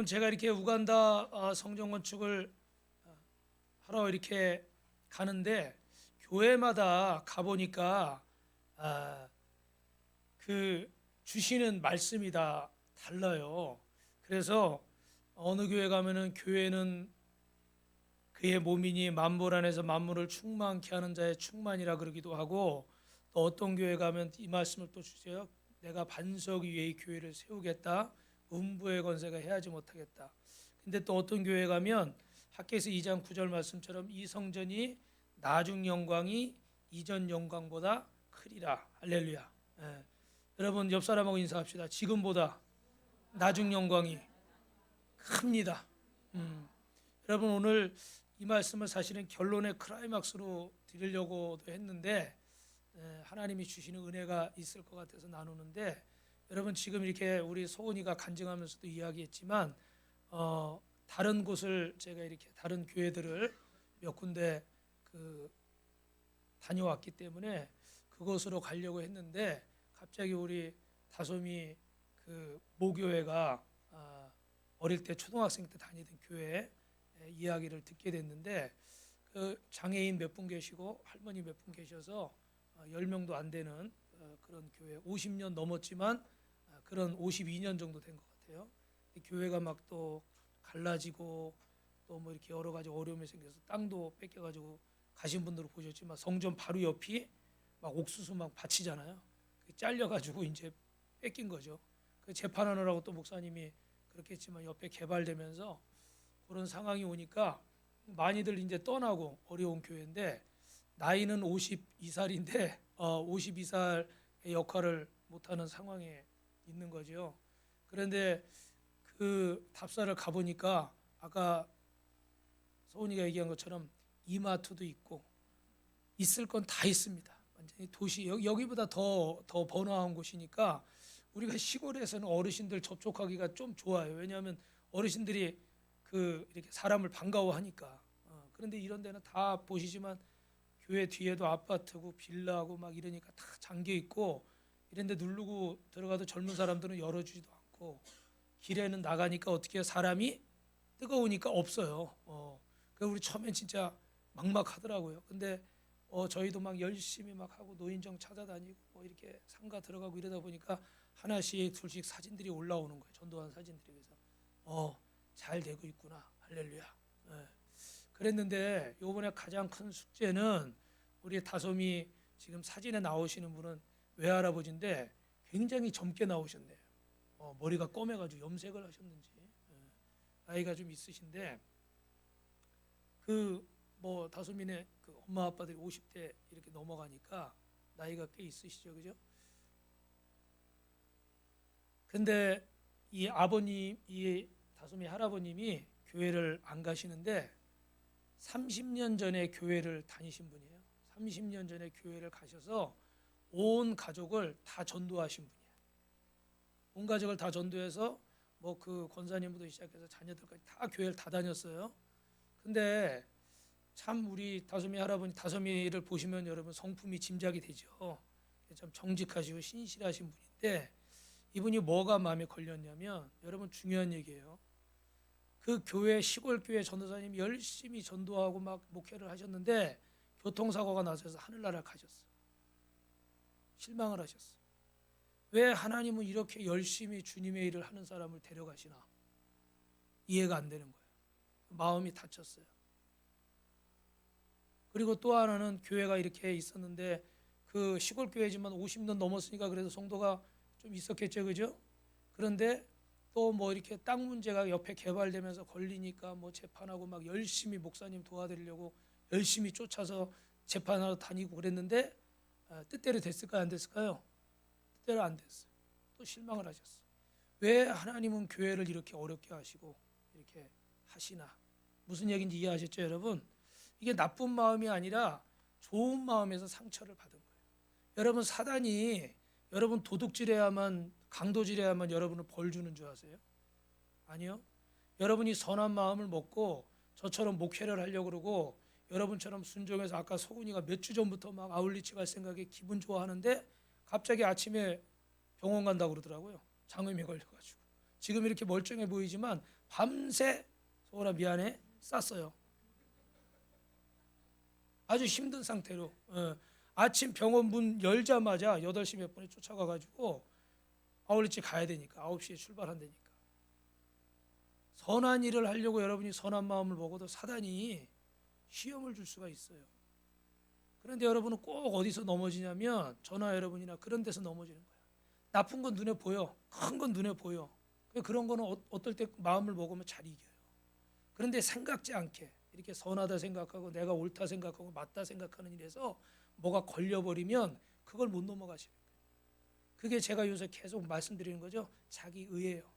제가 이렇게 우간다 성전 건축을 하러 이렇게 가는데 교회마다 가보니까 그 주시는 말씀이 다 달라요. 그래서 어느 교회 가면은 교회는 그의 몸이니 만물 안에서 만물을 충만케 하는 자의 충만이라 그러기도 하고, 또 어떤 교회 가면 이 말씀을 또 주세요. 내가 반석 위에 이 교회를 세우겠다. 음부의 권세가 해하지 못하겠다. 근데 또 어떤 교회 가면 학개서 2장 9절 말씀처럼 이 성전이 나중 영광이 이전 영광보다 크리라. 할렐루야. 예. 여러분 옆 사람하고 인사합시다. 지금보다 나중 영광이 큽니다. 여러분 오늘 이 말씀을 사실은 결론의 클라이막스로 드리려고도 했는데 하나님이 주시는 은혜가 있을 것 같아서 나누는데, 여러분 지금 이렇게 우리 소은이가 간증하면서도 이야기했지만 다른 곳을 제가 이렇게 다른 교회들을 몇 군데 다녀왔기 때문에 그곳으로 가려고 했는데, 갑자기 우리 다솜이 모교회가 어릴 때 초등학생 때 다니던 교회 이야기를 듣게 됐는데, 그 장애인 몇 분 계시고 할머니 몇 분 계셔서 10명도 안 되는 그런 교회, 50년 넘었지만 그런 52년 정도 된 것 같아요. 교회가 막 또 갈라지고 또 뭐 이렇게 여러 가지 어려움이 생겨서 땅도 뺏겨가지고 가신 분들을 보셨지만 성전 바로 옆이 막 옥수수 막 밭이잖아요. 잘려가지고 이제 뺏긴 거죠. 그 재판하느라고 또 목사님이 그렇게 했지만 옆에 개발되면서 그런 상황이 오니까 많이들 이제 떠나고 어려운 교회인데, 나이는 52살인데 52살의 역할을 못하는 상황에 있는 거죠. 그런데 그 답사를 가보니까 아까 소은이가 얘기한 것처럼 이마트도 있고 있을 건 다 있습니다. 완전히 도시 여기보다 더 번화한 곳이니까 우리가 시골에서는 어르신들 접촉하기가 좀 좋아요. 왜냐하면 어르신들이 이렇게 사람을 반가워하니까. 그런데 이런 데는 다 보시지만 교회 뒤에도 아파트고 빌라고 막 이러니까 다 잠겨 있고, 이런데 누르고 들어가도 젊은 사람들은 열어주지도 않고, 길에는 나가니까 어떻게 사람이 뜨거우니까 없어요. 그래서 우리 처음엔 진짜 막막하더라고요. 근데 저희도 막 열심히 막 하고 노인정 찾아다니고 뭐 이렇게 상가 들어가고 이러다 보니까 하나씩 둘씩 사진들이 올라오는 거예요. 전도한 사진들이. 그래서 잘 되고 있구나. 할렐루야. 예. 그랬는데 요번에 가장 큰 숙제는 우리 다솜이 지금 사진에 나오시는 분은 외할아버지인데 굉장히 젊게 나오셨네요. 머리가 검해가지고 염색을 하셨는지 나이가 좀 있으신데, 뭐 다솜이네 엄마 아빠들이 50대 이렇게 넘어가니까 나이가 꽤 있으시죠, 그죠? 근데 이 아버님, 이 다솜이 할아버님이 교회를 안 가시는데 30년 전에 교회를 다니신 분이에요. 30년 전에 교회를 가셔서 온 가족을 다 전도하신 분이에요. 온 가족을 다 전도해서 뭐 권사님부터 시작해서 자녀들까지 다 교회를 다 다녔어요. 근데 참 우리 다솜이 할아버지, 다솜이를 보시면 여러분 성품이 짐작이 되죠. 참 정직하시고 신실하신 분인데, 이분이 뭐가 마음에 걸렸냐면, 여러분 중요한 얘기예요. 그 교회, 시골 교회 전도사님이 열심히 전도하고 막 목회를 하셨는데 교통사고가 나셔서 하늘나라를 가셨어요. 실망을 하셨어요. 왜 하나님은 이렇게 열심히 주님의 일을 하는 사람을 데려가시나 이해가 안 되는 거예요. 마음이 다쳤어요. 그리고 또 하나는 교회가 이렇게 있었는데 그 시골 교회지만 50년 넘었으니까 그래도 성도가 좀 있었겠죠, 그죠? 그런데 또 뭐 이렇게 땅 문제가 옆에 개발되면서 걸리니까 뭐 재판하고 막 열심히 목사님 도와드리려고 열심히 쫓아서 재판하러 다니고 그랬는데 뜻대로 됐을까요, 안 됐을까요? 뜻대로 안 됐어요. 또 실망을 하셨어요. 왜 하나님은 교회를 이렇게 어렵게 하시고 이렇게 하시나? 무슨 얘기인지 이해하셨죠, 여러분? 이게 나쁜 마음이 아니라 좋은 마음에서 상처를 받은 거예요. 여러분 사단이 여러분 도둑질해야만, 강도질해야만 여러분을 벌 주는 줄 아세요? 아니요. 여러분이 선한 마음을 먹고 저처럼 목회를 하려고 그러고 여러분처럼 순종해서, 아까 소은이가 몇 주 전부터 막 아울리치 갈 생각에 기분 좋아하는데 갑자기 아침에 병원 간다고 그러더라고요. 장염이 걸려가지고. 지금 이렇게 멀쩡해 보이지만 밤새 소원아 미안해 쌌어요. 아주 힘든 상태로 아침 병원 문 열자마자 8시 몇 분에 쫓아가가지고 아울렛집 가야 되니까 9시에 출발한다니까. 선한 일을 하려고 여러분이 선한 마음을 먹어도 사단이 시험을 줄 수가 있어요. 그런데 여러분은 꼭 어디서 넘어지냐면 저나 여러분이나 그런 데서 넘어지는 거야. 나쁜 건 눈에 보여, 큰 건 눈에 보여. 그런 거는 어떨 때 마음을 먹으면 잘 이겨요. 그런데 생각지 않게 이렇게 선하다 생각하고 내가 옳다 생각하고 맞다 생각하는 일에서 뭐가 걸려버리면 그걸 못 넘어가시는 거예요. 그게 제가 요새 계속 말씀드리는 거죠. 자기 의예요.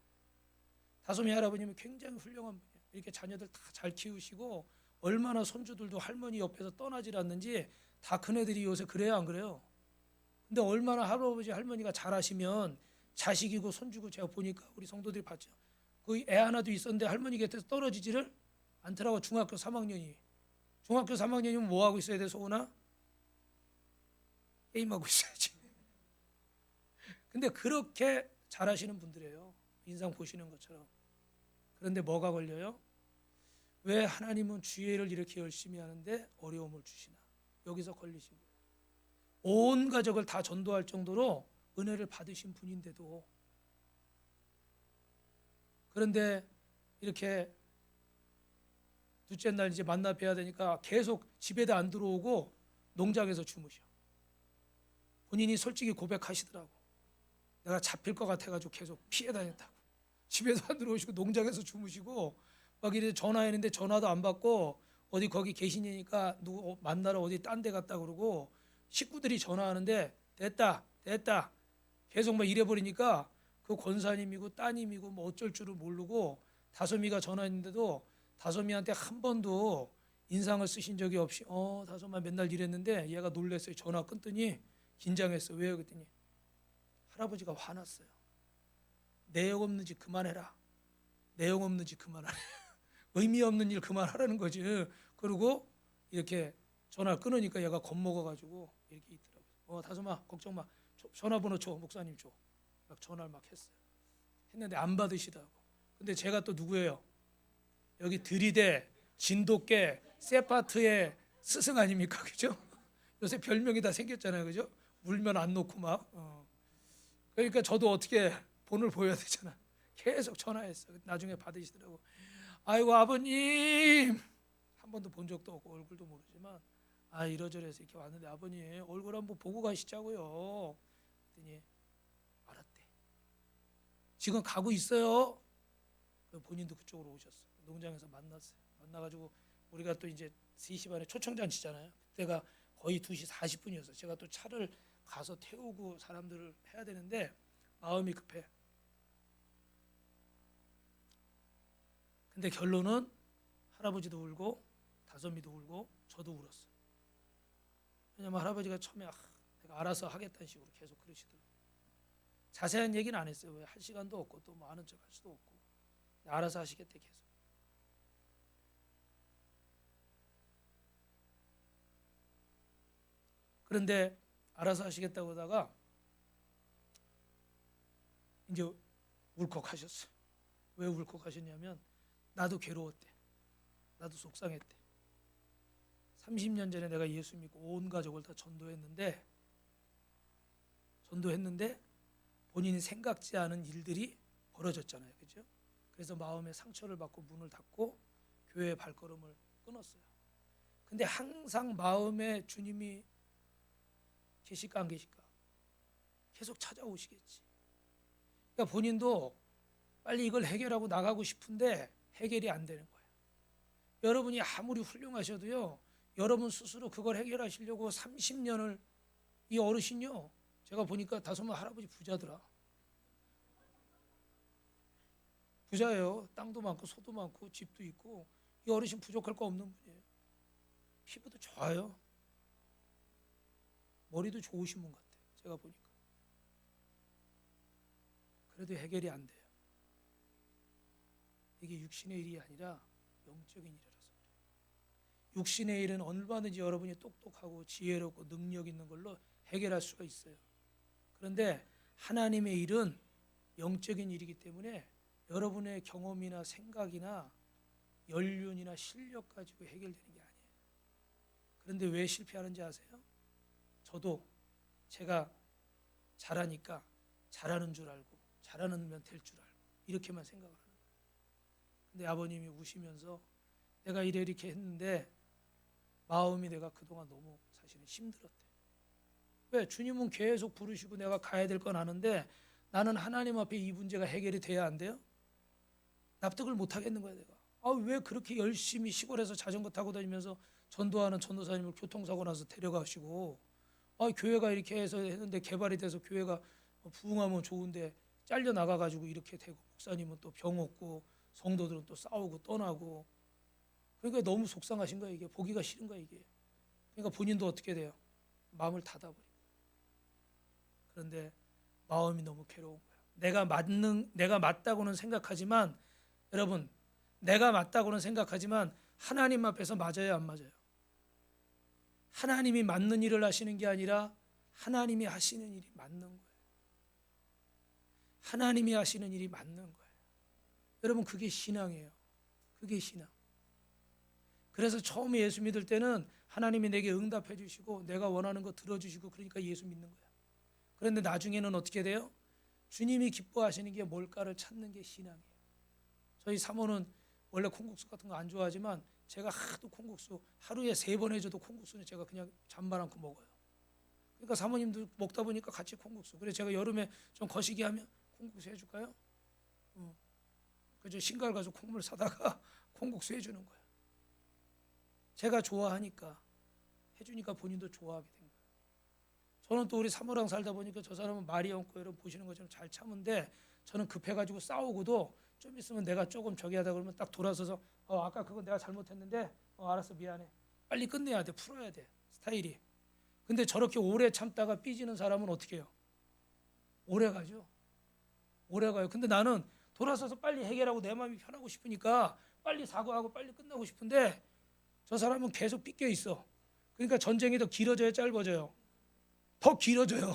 다솜이 할아버님은 굉장히 훌륭한 분이에요. 이렇게 자녀들 다 잘 키우시고 얼마나 손주들도 할머니 옆에서 떠나질 않는지 다 큰애들이 요새 그래요, 안 그래요? 근데 얼마나 할아버지 할머니가 잘하시면 자식이고 손주고 제가 보니까 우리 성도들이 봤죠. 그 애 하나도 있었는데 할머니 곁에서 떨어지지를 않더라고. 중학교 3학년이. 중학교 3학년이면 뭐 하고 있어야 돼, 소은아? 게임하고 있어야지. 근데 그렇게 잘하시는 분들이에요. 인상 보시는 것처럼. 그런데 뭐가 걸려요? 왜 하나님은 주의를 이렇게 열심히 하는데 어려움을 주시나? 여기서 걸리신 거예요. 온 가족을 다 전도할 정도로 은혜를 받으신 분인데도 그런데 이렇게 둘째 날 이제 만나 뵈야 되니까 계속 집에도 안 들어오고 농장에서 주무셔. 본인이 솔직히 고백하시더라고. 내가 잡힐 것 같아가지고 계속 피해 다녔다고. 집에도 안 들어오시고 농장에서 주무시고 막 이래 전화했는데 전화도 안 받고 어디 거기 계시니까 누구 만나러 어디 딴 데 갔다 그러고 식구들이 전화하는데 됐다 계속 막 이래 버리니까 그 권사님이고 따님이고 뭐 어쩔 줄을 모르고 다솜이가 전화했는데도 다솜이한테 한 번도 인상을 쓰신 적이 없이 다솜아 맨날 이랬는데 얘가 놀랬어요. 전화 끊더니 긴장했어. 왜요? 그랬더니 할아버지가 화났어요. 내용 없는 짓 그만해라. 내용 없는 짓 그만하래. 의미 없는 일 그만하라는 거지. 그리고 이렇게 전화를 끊으니까 얘가 겁먹어가지고 이렇게 있더라고요. 다솜아 걱정 마. 전화번호 줘. 목사님 줘. 막 전화를 막 했어요. 했는데 안 받으시다고. 근데 제가 또 누구예요? 여기 들이대 진돗개 세파트의 스승 아닙니까? 그죠? 요새 별명이 다 생겼잖아요. 그죠? 물면 안 놓고 막. 그러니까 저도 어떻게 본을 보여야 되잖아. 계속 전화했어. 나중에 받으시더라고. 아이고 아버님 한 번도 본 적도 없고 얼굴도 모르지만 이러저러해서 이렇게 왔는데 아버님 얼굴 한번 보고 가시자고요. 그랬더니 알았대. 지금 가고 있어요. 본인도 그쪽으로 오셨어. 농장에서 만났어요. 만나가지고 우리가 또 이제 3시 반에 초청잔치잖아요. 그때가 거의 2시 40분이었어요. 제가 또 차를 가서 태우고 사람들을 해야 되는데 마음이 급해. 근데 결론은 할아버지도 울고 다솜이도 울고 저도 울었어요. 왜냐면 할아버지가 처음에 내가 알아서 하겠다는 식으로 계속 그러시더라고요. 자세한 얘기는 안 했어요. 왜 할 시간도 없고 또 뭐 아는 척 할 수도 없고 알아서 하시겠대 계속. 그런데 알아서 하시겠다고 하다가 이제 울컥하셨어요. 왜 울컥하셨냐면 나도 괴로웠대. 나도 속상했대. 30년 전에 내가 예수 믿고 온 가족을 다 전도했는데 본인이 생각지 않은 일들이 벌어졌잖아요. 그렇죠? 그래서 마음에 상처를 받고 문을 닫고 교회의 발걸음을 끊었어요. 근데 항상 마음에 주님이 계실까 안 계실까? 계속 찾아오시겠지. 그러니까 본인도 빨리 이걸 해결하고 나가고 싶은데 해결이 안 되는 거예요. 여러분이 아무리 훌륭하셔도요. 여러분 스스로 그걸 해결하시려고 30년을 이 어르신요. 제가 보니까 다솜아 할아버지 부자더라. 부자예요. 땅도 많고 소도 많고 집도 있고 이 어르신 부족할 거 없는 분이에요. 피부도 좋아요. 머리도 좋으신 분 같아요. 제가 보니까. 그래도 해결이 안 돼요. 이게 육신의 일이 아니라 영적인 일이라서 그래요. 육신의 일은 얼마든지 여러분이 똑똑하고 지혜롭고 능력 있는 걸로 해결할 수가 있어요. 그런데 하나님의 일은 영적인 일이기 때문에 여러분의 경험이나 생각이나 연륜이나 실력 가지고 해결되는 게 아니에요. 그런데 왜 실패하는지 아세요? 저도 제가 잘하니까 잘하는 줄 알고 잘하면 될 줄 알고 이렇게만 생각을 하는 거예요. 근데 아버님이 우시면서 내가 이렇게 했는데 마음이 내가 그동안 너무 사실은 힘들었대. 왜? 주님은 계속 부르시고 내가 가야 될 건 아는데 나는 하나님 앞에 이 문제가 해결이 돼야 안 돼요? 납득을 못 하겠는 거야 내가. 왜 그렇게 열심히 시골에서 자전거 타고 다니면서 전도하는 전도사님을 교통사고 나서 데려가시고 교회가 이렇게 해서 했는데 개발이 돼서 교회가 부흥하면 좋은데 잘려 나가가지고 이렇게 되고 목사님은 또 병 없고 성도들은 또 싸우고 떠나고 그러니까 너무 속상하신 거야 이게. 보기가 싫은 거야 이게. 그러니까 본인도 어떻게 돼요? 마음을 닫아버리고. 그런데 마음이 너무 괴로운 거야. 내가 맞다고는 생각하지만 여러분 내가 맞다고는 생각하지만 하나님 앞에서 맞아요 안 맞아요? 하나님이 맞는 일을 하시는 게 아니라 하나님이 하시는 일이 맞는 거예요. 하나님이 하시는 일이 맞는 거예요. 여러분 그게 신앙이에요. 그게 신앙. 그래서 처음에 예수 믿을 때는 하나님이 내게 응답해 주시고 내가 원하는 거 들어주시고 그러니까 예수 믿는 거야. 그런데 나중에는 어떻게 돼요? 주님이 기뻐하시는 게 뭘까를 찾는 게 신앙이에요. 저희 사모는 원래 콩국수 같은 거 안 좋아하지만 제가 하도 콩국수 하루에 3번 해줘도 콩국수는 제가 그냥 잔반 않고 먹어요. 그러니까 사모님도 먹다 보니까 같이 콩국수. 그래서 제가 여름에 좀 거시기 하면 콩국수 해줄까요? 그래서 신갈 가지고 콩물 사다가 콩국수 해주는 거예요. 제가 좋아하니까 해주니까 본인도 좋아하게 된 거예요. 저는 또 우리 사모랑 살다 보니까 저 사람은 말이 없고 여러분 보시는 것처럼 잘 참은데 저는 급해가지고 싸우고도 좀 있으면 내가 조금 저기 하다 그러면 딱 돌아서서 아까 그거 내가 잘못했는데 알았어 미안해. 빨리 끝내야 돼. 풀어야 돼. 스타일이. 근데 저렇게 오래 참다가 삐지는 사람은 어떻게 해요? 오래 가죠. 오래 가요. 근데 나는 돌아서서 빨리 해결하고 내 마음이 편하고 싶으니까 빨리 사과하고 빨리 끝나고 싶은데 저 사람은 계속 삐껴 있어. 그러니까 전쟁이 더 길어져요 짧아져요? 더 길어져요.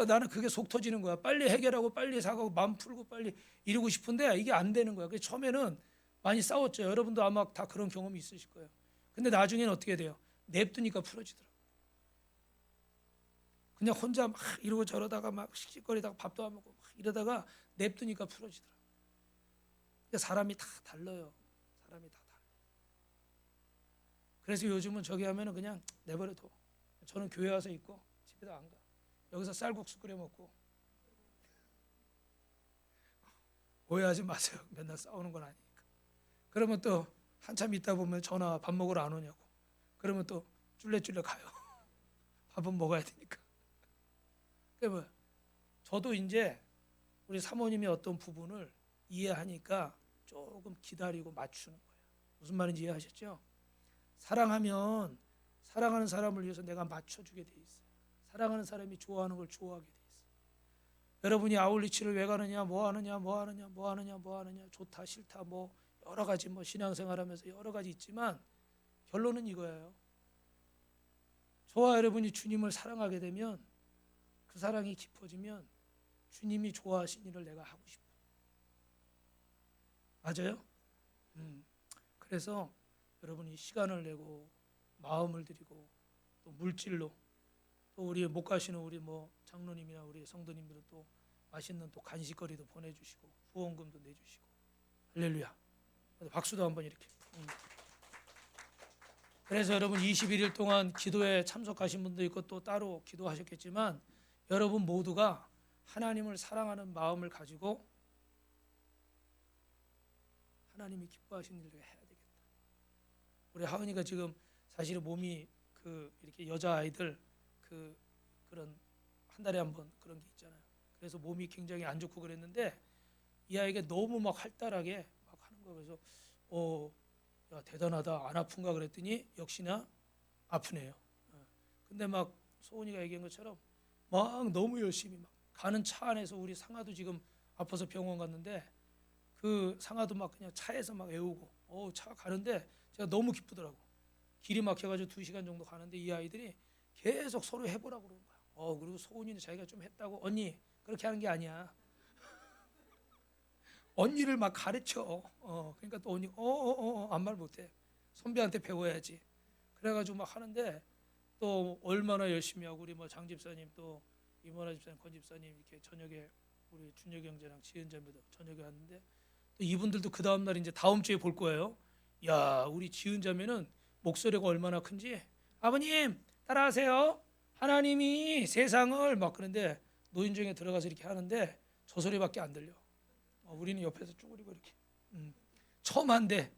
나는 그게 속 터지는 거야. 빨리 해결하고 빨리 사과하고 마음 풀고 빨리 이루고 싶은데 이게 안 되는 거야. 그래서 처음에는 많이 싸웠죠. 여러분도 아마 다 그런 경험이 있으실 거예요. 근데 나중에는 어떻게 돼요? 냅두니까 풀어지더라고요. 그냥 혼자 막 이러고 저러다가 막 씩씩거리다가 밥도 안 먹고 막 이러다가 냅두니까 풀어지더라고요. 그러니까 사람이 다 달라요. 사람이 다 달라요. 그래서 요즘은 저기 하면은 그냥 내버려둬. 저는 교회 와서 있고 집에도 안 가. 여기서 쌀국수 끓여 먹고. 오해하지 마세요. 맨날 싸우는 건 아니니까. 그러면 또 한참 있다 보면 전화 밥 먹으러 안 오냐고. 그러면 또 쫄래쫄래 가요. 밥은 먹어야 되니까. 그러니까 뭐 저도 이제 우리 사모님의 어떤 부분을 이해하니까 조금 기다리고 맞추는 거예요. 무슨 말인지 이해하셨죠? 사랑하면 사랑하는 사람을 위해서 내가 맞춰주게 돼 있어요. 사랑하는 사람이 좋아하는 걸 좋아하게 돼 있어요. 여러분이 아울리치를 왜 가느냐, 뭐 하느냐, 좋다, 싫다, 뭐 여러 가지 뭐 신앙생활하면서 여러 가지 있지만 결론은 이거예요. 저와 여러분이 주님을 사랑하게 되면 그 사랑이 깊어지면 주님이 좋아하신 일을 내가 하고 싶어. 맞아요? 그래서 여러분이 시간을 내고 마음을 들이고 또 물질로 또 우리 못 가시는 우리 뭐 장로님이나 우리 성도님들은 또 맛있는 또 간식거리도 보내주시고 후원금도 내주시고 할렐루야. 박수도 한번 이렇게. 그래서 여러분 21일 동안 기도에 참석하신 분도 있고 또 따로 기도하셨겠지만 여러분 모두가 하나님을 사랑하는 마음을 가지고 하나님이 기뻐하시는 일을 해야 되겠다. 우리 하은이가 지금 사실은 몸이 이렇게 여자 아이들 그런 한 달에 한 번 그런 게 있잖아요. 그래서 몸이 굉장히 안 좋고 그랬는데 이 아이가 너무 막 활달하게 막 하는 거. 그래서 야 대단하다. 안 아픈가 그랬더니 역시나 아프네요. 근데 막 소은이가 얘기한 것처럼 막 너무 열심히 막 가는 차 안에서 우리 상아도 지금 아파서 병원 갔는데 그 상아도 막 그냥 차에서 막 애우고 차 가는데 제가 너무 기쁘더라고. 길이 막혀가지고 2시간 정도 가는데 이 아이들이 계속 서로 해보라고 그러는 거야. 그리고 소은이는 자기가 좀 했다고. 언니 그렇게 하는 게 아니야. 언니를 막 가르쳐. 그러니까 또 언니 아무 말 못해. 선배한테 배워야지. 그래가지고 막 하는데 또 얼마나 열심히 하고 우리 뭐 장 집사님 또 이모나 집사님, 권 집사님 이렇게 저녁에 우리 준혁이 형제랑 지은 자매도 저녁에 왔는데 또 이분들도 그 다음 날 이제 다음 주에 볼 거예요. 야, 우리 지은 자매는 목소리가 얼마나 큰지. 아버님 따라하세요. 하나님이 세상을 막 그런데 노인정에 들어가서 이렇게 하는데 저 소리밖에 안 들려. 우리는 옆에서 쭈그리고 이렇게 처음 하는데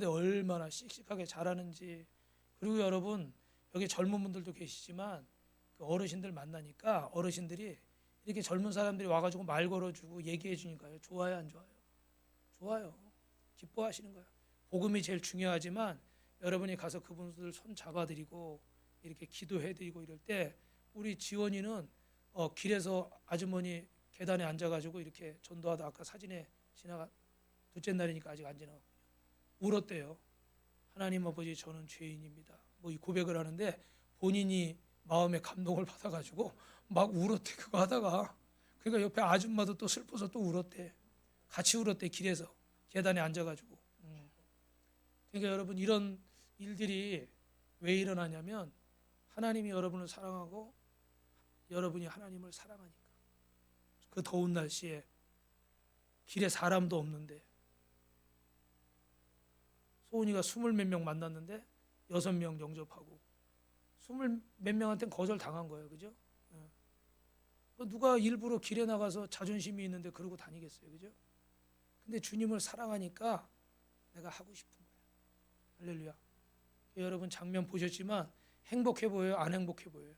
얼마나 씩씩하게 잘하는지. 그리고 여러분 여기 젊은 분들도 계시지만 그 어르신들 만나니까 어르신들이 이렇게 젊은 사람들이 와가지고 말 걸어주고 얘기해 주니까요. 좋아요, 안 좋아요? 좋아요. 기뻐하시는 거예요. 복음이 제일 중요하지만 여러분이 가서 그분들 손 잡아드리고 이렇게 기도해드리고 이럴 때 우리 지원이는 길에서 아주머니 계단에 앉아가지고 이렇게 전도하다 아까 사진에 지나가 둘째 날이니까 아직 안 지나갔군요. 울었대요. 하나님 아버지 저는 죄인입니다. 뭐 이 고백을 하는데 본인이 마음에 감동을 받아가지고 막 울었대 그거 하다가. 그러니까 옆에 아줌마도 또 슬퍼서 또 울었대. 같이 울었대 길에서 계단에 앉아가지고. 그러니까 여러분 이런 일들이 왜 일어나냐면 하나님이 여러분을 사랑하고 여러분이 하나님을 사랑하니까. 그 더운 날씨에 길에 사람도 없는데 소은이가 20몇 명 만났는데 6명 영접하고 20몇 명한테는 거절 당한 거예요. 그죠? 누가 일부러 길에 나가서 자존심이 있는데 그러고 다니겠어요. 그죠? 근데 주님을 사랑하니까 내가 하고 싶은 거예요. 할렐루야. 여러분 장면 보셨지만 행복해 보여요? 안 행복해 보여요?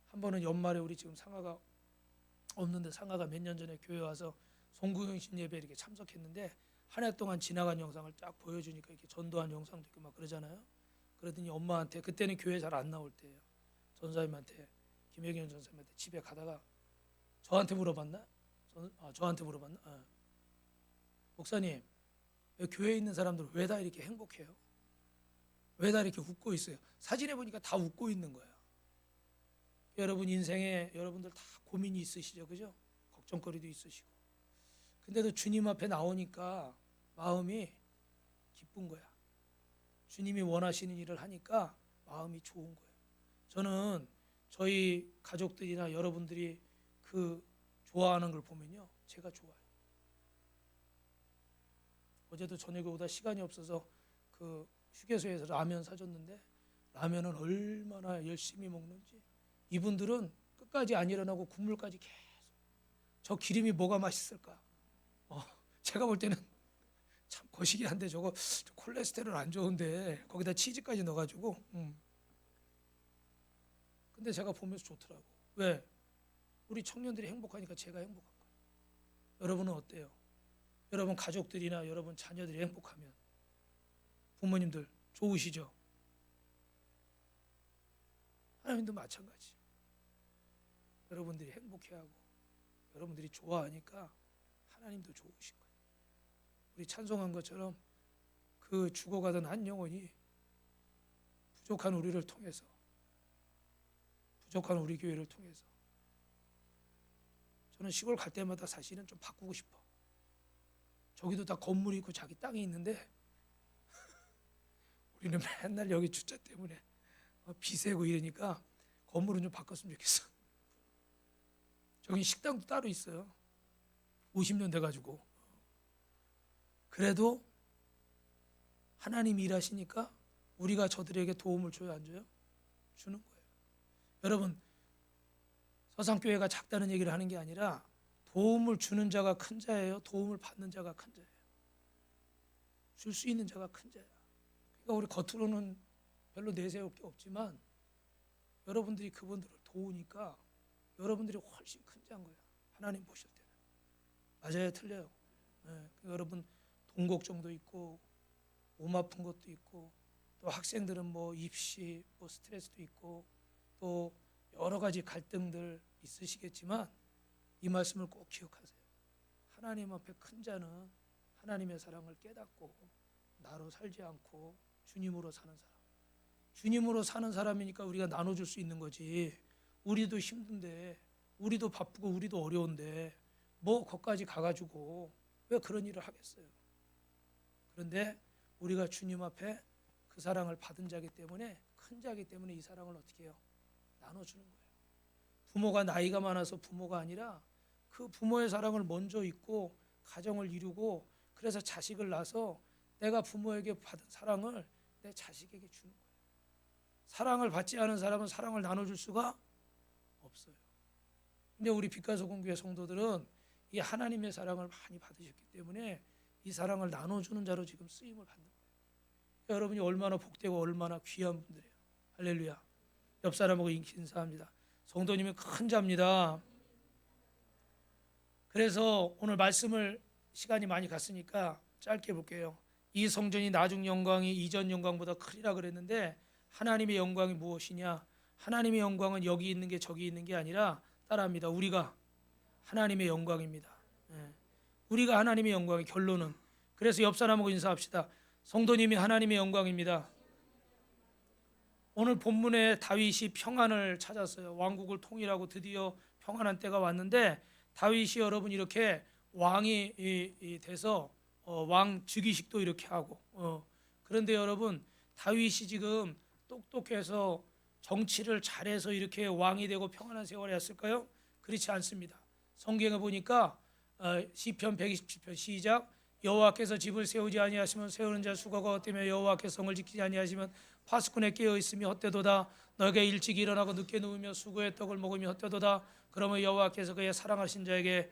한 번은 연말에 우리 지금 상가가 없는데 상가가 몇 년 전에 교회 와서 송구영신 예배 이렇게 참석했는데 한 해 동안 지나간 영상을 쫙 보여주니까 이렇게 전도한 영상도 있고 막 그러잖아요. 그러더니 엄마한테 그때는 교회 잘 안 나올 때예요. 전사님한테 김혜경 전사님한테 집에 가다가 저한테 물어봤나? 저한테 물어봤나? 목사님 왜 교회에 있는 사람들 왜 다 이렇게 행복해요? 왜 다 이렇게 웃고 있어요? 사진에 보니까 다 웃고 있는 거예요. 여러분 인생에 여러분들 다 고민이 있으시죠, 그죠? 걱정거리도 있으시고. 근데도 주님 앞에 나오니까 마음이 기쁜 거야. 주님이 원하시는 일을 하니까 마음이 좋은 거예요. 저는 저희 가족들이나 여러분들이 그 좋아하는 걸 보면요, 제가 좋아요. 어제도 저녁에 오다 시간이 없어서 그 휴게소에서 라면 사줬는데 라면은 얼마나 열심히 먹는지. 이분들은 끝까지 안 일어나고 국물까지 계속. 저 기름이 뭐가 맛있을까? 제가 볼 때는 참 거시기 한데 저거 콜레스테롤 안 좋은데 거기다 치즈까지 넣어가지고. 근데 제가 보면서 좋더라고. 왜? 우리 청년들이 행복하니까 제가 행복한 거예요. 여러분은 어때요? 여러분 가족들이나 여러분 자녀들이 행복하면 부모님들 좋으시죠? 하나님도 마찬가지. 여러분들이 행복해하고 여러분들이 좋아하니까 하나님도 좋으신 거예요. 우리 찬송한 것처럼 그 죽어가던 한 영혼이 부족한 우리를 통해서, 부족한 우리 교회를 통해서, 저는 시골 갈 때마다 사실은 좀 바꾸고 싶어. 저기도 다 건물이 있고 자기 땅이 있는데 우리는 맨날 여기 주차 때문에 비세고 이러니까 건물은 좀 바꿨으면 좋겠어. 저기 식당도 따로 있어요. 50년 돼가지고. 그래도 하나님이 일하시니까 우리가 저들에게 도움을 줘요, 안 줘요? 주는 거예요. 여러분, 서상교회가 작다는 얘기를 하는 게 아니라 도움을 주는 자가 큰 자예요, 도움을 받는 자가 큰 자예요. 줄 수 있는 자가 큰 자야. 그러니까 우리 겉으로는 별로 내세울 게 없지만 여러분들이 그분들을 도우니까 여러분들이 훨씬 큰 자인 거야. 하나님 보실 때는. 맞아요, 틀려요. 여러분 돈 걱정도 있고 몸 아픈 것도 있고 또 학생들은 뭐 입시 뭐 스트레스도 있고 또 여러 가지 갈등들 있으시겠지만 이 말씀을 꼭 기억하세요. 하나님 앞에 큰 자는 하나님의 사랑을 깨닫고 나로 살지 않고 주님으로 사는 사람. 주님으로 사는 사람이니까 우리가 나눠줄 수 있는 거지. 우리도 힘든데, 우리도 바쁘고 우리도 어려운데 뭐 거기까지 가가지고 왜 그런 일을 하겠어요? 그런데 우리가 주님 앞에 그 사랑을 받은 자기 때문에, 큰 자기 때문에 이 사랑을 어떻게 해요? 나눠주는 거예요. 부모가 나이가 많아서 부모가 아니라 그 부모의 사랑을 먼저 잊고 가정을 이루고 그래서 자식을 낳아서 내가 부모에게 받은 사랑을 내 자식에게 주는 거예요. 사랑을 받지 않은 사람은 사랑을 나눠줄 수가 없어요. 근데 우리 빛가소금교회 성도들은 이 하나님의 사랑을 많이 받으셨기 때문에 이 사랑을 나눠주는 자로 지금 쓰임을 받는 거예요. 여러분이 얼마나 복되고 얼마나 귀한 분들이에요. 할렐루야. 옆 사람하고 인사합니다. 성도님이 큰 자입니다. 그래서 오늘 말씀을 시간이 많이 갔으니까 짧게 볼게요. 이 성전이 나중 영광이 이전 영광보다 크리라 그랬는데 하나님의 영광이 무엇이냐? 하나님의 영광은 여기 있는 게 저기 있는 게 아니라 따라합니다. 우리가 하나님의 영광입니다. 우리가 하나님의 영광의 결론은, 그래서 옆 사람하고 인사합시다. 성도님이 하나님의 영광입니다. 오늘 본문에 다윗이 평안을 찾았어요. 왕국을 통일하고 드디어 평안한 때가 왔는데 다윗이 여러분 이렇게 왕이 돼서 왕 즉위식도 이렇게 하고 그런데 여러분 다윗이 지금 똑똑해서 정치를 잘해서 이렇게 왕이 되고 평안한 세월을 했을까요? 그렇지 않습니다. 성경에 보니까 시편 127편 시작. 여호와께서 집을 세우지 아니하시면 세우는 자 수고가 헛되며 여호와께서 성을 지키지 아니하시면 파수꾼에 깨어 있으며 헛되도다. 너에게 일찍 일어나고 늦게 누우며 수고의 떡을 먹으며 헛되도다. 그러면 여호와께서 그의 사랑하신 자에게,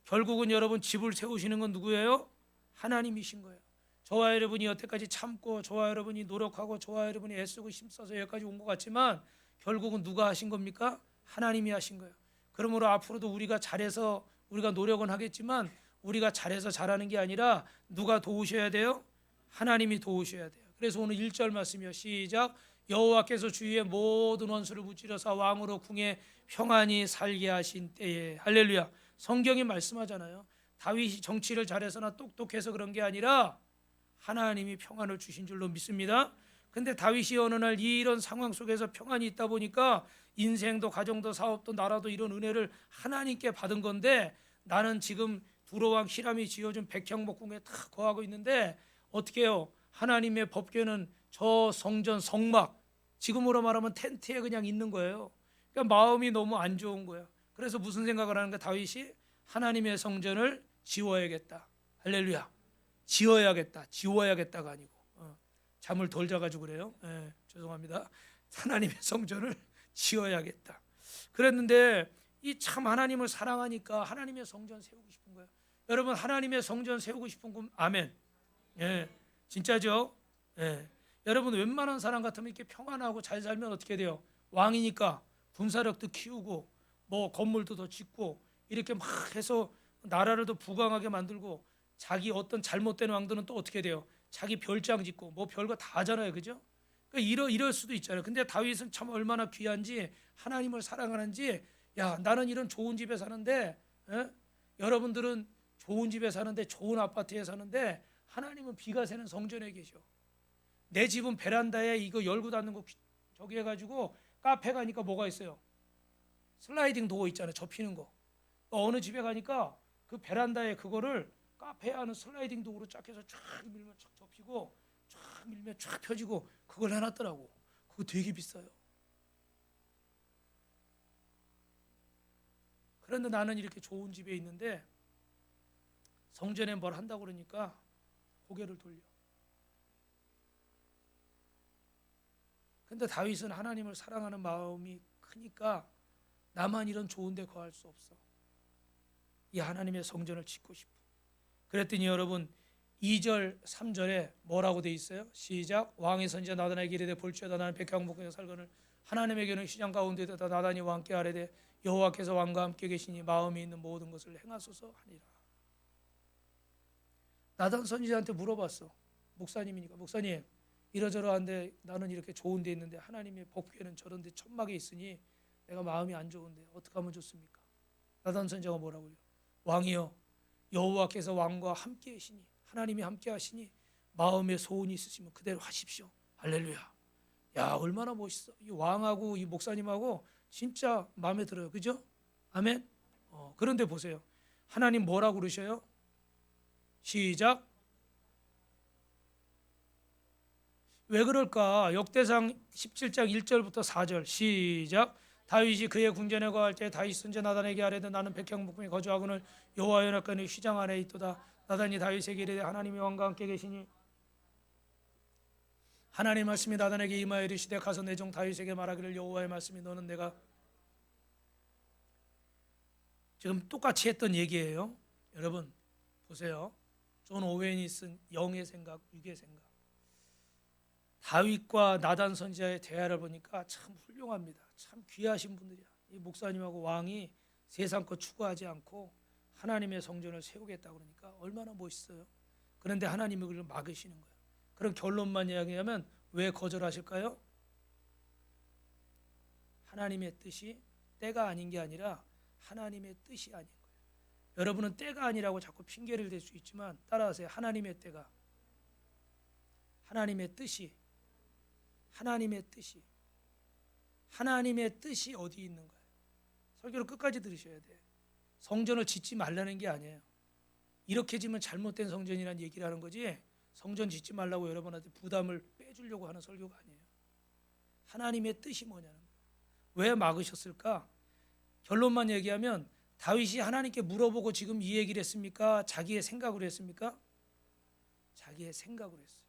결국은 여러분 집을 세우시는 건 누구예요? 하나님이신 거예요. 저와 여러분이 여태까지 참고 저와 여러분이 노력하고 저와 여러분이 애쓰고 힘써서 여기까지 온 것 같지만 결국은 누가 하신 겁니까? 하나님이 하신 거예요. 그러므로 앞으로도 우리가 잘해서 우리가 노력은 하겠지만 우리가 잘해서 잘하는 게 아니라 누가 도우셔야 돼요? 하나님이 도우셔야 돼요. 그래서 오늘 1절 말씀이요. 시작. 여호와께서 주위의 모든 원수를 무찌르사 왕으로 궁에 평안히 살게 하신 때에. 할렐루야. 성경이 말씀하잖아요. 다윗이 정치를 잘해서나 똑똑해서 그런 게 아니라 하나님이 평안을 주신 줄로 믿습니다. 근데 다윗이 어느 날 이런 상황 속에서 평안이 있다 보니까 인생도 가정도 사업도 나라도 이런 은혜를 하나님께 받은 건데 나는 지금 두로왕 히람이 지어준 백향목궁에 다 거하고 있는데 어떻게 해요? 하나님의 법궤는 저 성전 성막, 지금으로 말하면 텐트에 그냥 있는 거예요. 그러니까 마음이 너무 안 좋은 거예요. 그래서 무슨 생각을 하는가? 다윗이 하나님의 성전을 지워야겠다. 할렐루야. 지어야겠다. 지워야겠다가 아니고 잠을 덜 자가지고 그래요. 죄송합니다. 하나님의 성전을 지어야겠다. 그랬는데 이 참 하나님을 사랑하니까 하나님의 성전 세우고 싶은 거예요. 여러분 하나님의 성전 세우고 싶은 분 아멘. 진짜죠? 여러분 웬만한 사람 같으면 이렇게 평안하고 잘 살면 어떻게 돼요? 왕이니까 군사력도 키우고 뭐 건물도 더 짓고 이렇게 막 해서 나라를 더 부강하게 만들고 자기 어떤 잘못된 왕들은 또 어떻게 돼요? 자기 별장 짓고 뭐 별거 다 하잖아요. 그죠? 그러니까 이럴 수도 있잖아요. 근데 다윗은 참 얼마나 귀한지 하나님을 사랑하는지 야 나는 이런 좋은 집에 사는데 여러분들은 좋은 집에 사는데 좋은 아파트에 사는데 하나님은 비가 새는 성전에 계셔. 내 집은 베란다에 이거 열고 닫는 거 저기 해가지고 카페 가니까 뭐가 있어요? 슬라이딩 도어 있잖아요. 접히는 거. 어느 집에 가니까 그 베란다에 그거를 카페에 하는 슬라이딩 도어로 쫙 해서 쫙 밀면 쫙 접히고 쫙 밀면 쫙 펴지고 그걸 해놨더라고. 그거 되게 비싸요. 그런데 나는 이렇게 좋은 집에 있는데 성전에 뭘 한다고 그러니까 고개를 돌려. 근데 다윗은 하나님을 사랑하는 마음이 크니까 나만 이런 좋은 데 거할 수 없어. 이 하나님의 성전을 짓고 싶어. 그랬더니 여러분 2절 3절에 뭐라고 돼 있어요? 시작. 왕의 선지자 나단에게 이르되 볼지어다 나는 백향목궁에 살거늘 하나님에게는 시장 가운데다 나단이 왕께 아뢰되 여호와께서 왕과 함께 계시니 마음에 있는 모든 것을 행하소서 하니라. 나단 선지자한테 물어봤어. 목사님이니까 목사님 이러저러한데 나는 이렇게 좋은 데 있는데 하나님의 법궤는 저런 데 천막에 있으니 내가 마음이 안 좋은데 어떻게 하면 좋습니까? 나단 선지자가 뭐라고요? 왕이여 여호와께서 왕과 함께 하시니 하나님이 함께 하시니 마음에 소원이 있으시면 그대로 하십시오. 할렐루야. 야 얼마나 멋있어. 이 왕하고 이 목사님하고 진짜 마음에 들어요. 그죠? 아멘. 그런데 보세요. 하나님 뭐라고 그러셔요? 시작. 왜 그럴까? 역대상 17장 1절부터 4절 시작. 다윗이 그의 궁전에 거할 때 다윗 손자 나단에게 아뢰되 나는 백향 목품에 거주하거늘 여호와 연합관의 휘장 안에 있도다. 나단이 다윗에게 이르되 하나님이 왕과 함께 계시니 하나님 말씀이 나단에게 임하여 이르시되 가서 내 종 다윗에게 말하기를 여호와의 말씀이 너는 내가 지금 똑같이 했던 얘기예요. 여러분 보세요. 존 오웬이 쓴 영의 생각, 육의 생각. 다윗과 나단 선지자의 대화를 보니까 참 훌륭합니다. 참 귀하신 분들이야. 이 목사님하고 왕이 세상 것 추구하지 않고 하나님의 성전을 세우겠다 그러니까 얼마나 멋있어요. 그런데 하나님이 그걸 막으시는 거예요. 그런 결론만 이야기하면 왜 거절하실까요? 하나님의 뜻이 때가 아닌 게 아니라 하나님의 뜻이 아닌 거예요. 여러분은 때가 아니라고 자꾸 핑계를 댈 수 있지만 따라하세요. 하나님의 때가, 하나님의 뜻이, 하나님의 뜻이 어디 있는 거예요? 설교를 끝까지 들으셔야 돼요. 성전을 짓지 말라는 게 아니에요. 이렇게 지면 잘못된 성전이라는 얘기를 하는 거지, 성전 짓지 말라고 여러분한테 부담을 빼주려고 하는 설교가 아니에요. 하나님의 뜻이 뭐냐는 거예요. 왜 막으셨을까? 결론만 얘기하면 다윗이 하나님께 물어보고 지금 이 얘기를 했습니까? 자기의 생각으로 했습니까? 자기의 생각으로 했어요.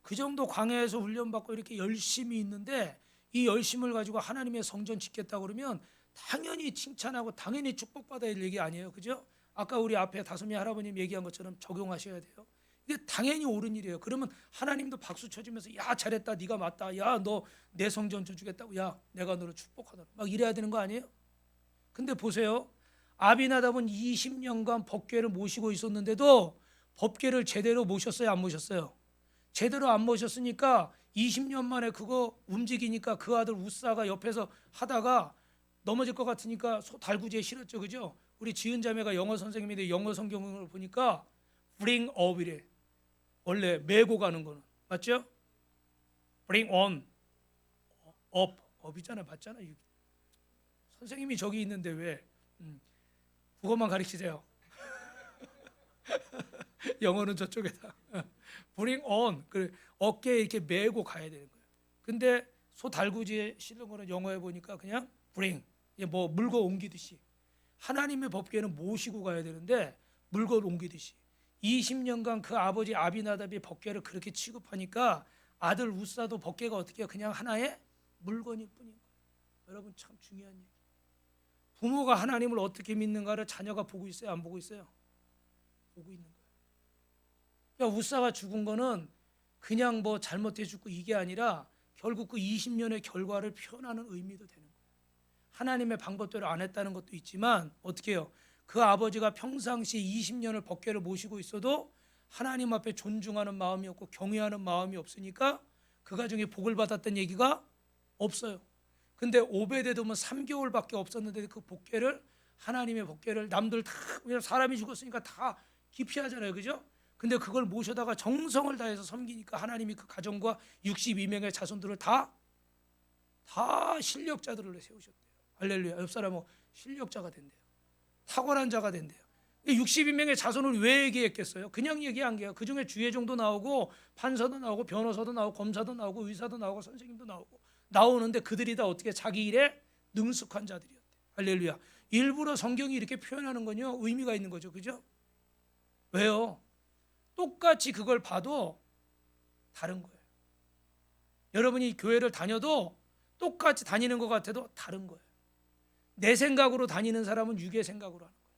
그 정도 광야에서 훈련받고 이렇게 열심히 있는데 이 열심을 가지고 하나님의 성전 짓겠다 그러면 당연히 칭찬하고 당연히 축복받아야 될 얘기 아니에요. 그죠? 아까 우리 앞에 다솜이 할아버님 얘기한 것처럼 적용하셔야 돼요. 이게 당연히 옳은 일이에요. 그러면 하나님도 박수 쳐주면서 야 잘했다, 네가 맞다, 야 너 내 성전 줘주겠다고, 야 내가 너를 축복하다, 막 이래야 되는 거 아니에요? 근데 보세요. 아비나답은 20년간 법궤를 모시고 있었는데도 법궤를 제대로 모셨어요, 안 모셨어요? 제대로 안 모셨으니까 20년 만에 그거 움직이니까 그 아들 우사가 옆에서 하다가 넘어질 것 같으니까 소 달구지에 실었죠, 그죠? 우리 지은 자매가 영어 선생님인데 영어 성경을 보니까 bring up이래. 원래 메고 가는 거는 맞죠? bring on, up이잖아, 맞잖아. 선생님이 저기 있는데 왜? 그것만 가르치세요. 영어는 저쪽에다. bring on, 그 어깨에 이렇게 메고 가야 되는 거예요. 근데 소 달구지에 실은 거는 영어에 보니까 그냥 bring, 뭐 물건 옮기듯이 하나님의 법궤는 모시고 가야 되는데 물건 옮기듯이 20년간 그 아버지 아비나답이 법궤를 그렇게 취급하니까 아들 우사도 법궤가 어떻게 그냥 하나의 물건일 뿐인 거예요. 여러분 참 중요한 얘기. 부모가 하나님을 어떻게 믿는가를 자녀가 보고 있어요, 안 보고 있어요? 보고 있는 거예요. 그러니까 우사가 죽은 거는 그냥 뭐 잘못해 죽고 이게 아니라 결국 그 20년의 결과를 표현하는 의미도 되는 거예요. 하나님의 방법대로 안 했다는 것도 있지만 어떻게 해요? 그 아버지가 평상시 20년을 법궤를 모시고 있어도 하나님 앞에 존중하는 마음이 없고 경외하는 마음이 없으니까 그 가정에 복을 받았던 얘기가 없어요. 근데 오베데돔은 3개월밖에 없었는데 그 법궤를, 하나님의 법궤를 남들 다, 사람이 죽었으니까 다 기피하잖아요, 그죠? 근데 그걸 모셔다가 정성을 다해서 섬기니까 하나님이 그 가정과 62명의 자손들을 다 실력자들을 세우셨대요. 할렐루야. 옆 사람은 실력자가 된대요. 탁월한 자가 된대요. 62명의 자손을 왜 얘기했겠어요? 그냥 얘기 안 해요. 그중에 주의종도 나오고 판사도 나오고 변호사도 나오고 검사도 나오고 의사도 나오고 선생님도 나오는데 그들이 다 어떻게 자기 일에 능숙한 자들이었대요. 할렐루야. 일부러 성경이 이렇게 표현하는 건요, 의미가 있는 거죠, 그죠? 왜요? 똑같이 그걸 봐도 다른 거예요. 여러분이 교회를 다녀도 똑같이 다니는 것 같아도 다른 거예요. 내 생각으로 다니는 사람은 육의 생각으로 하는 거예요.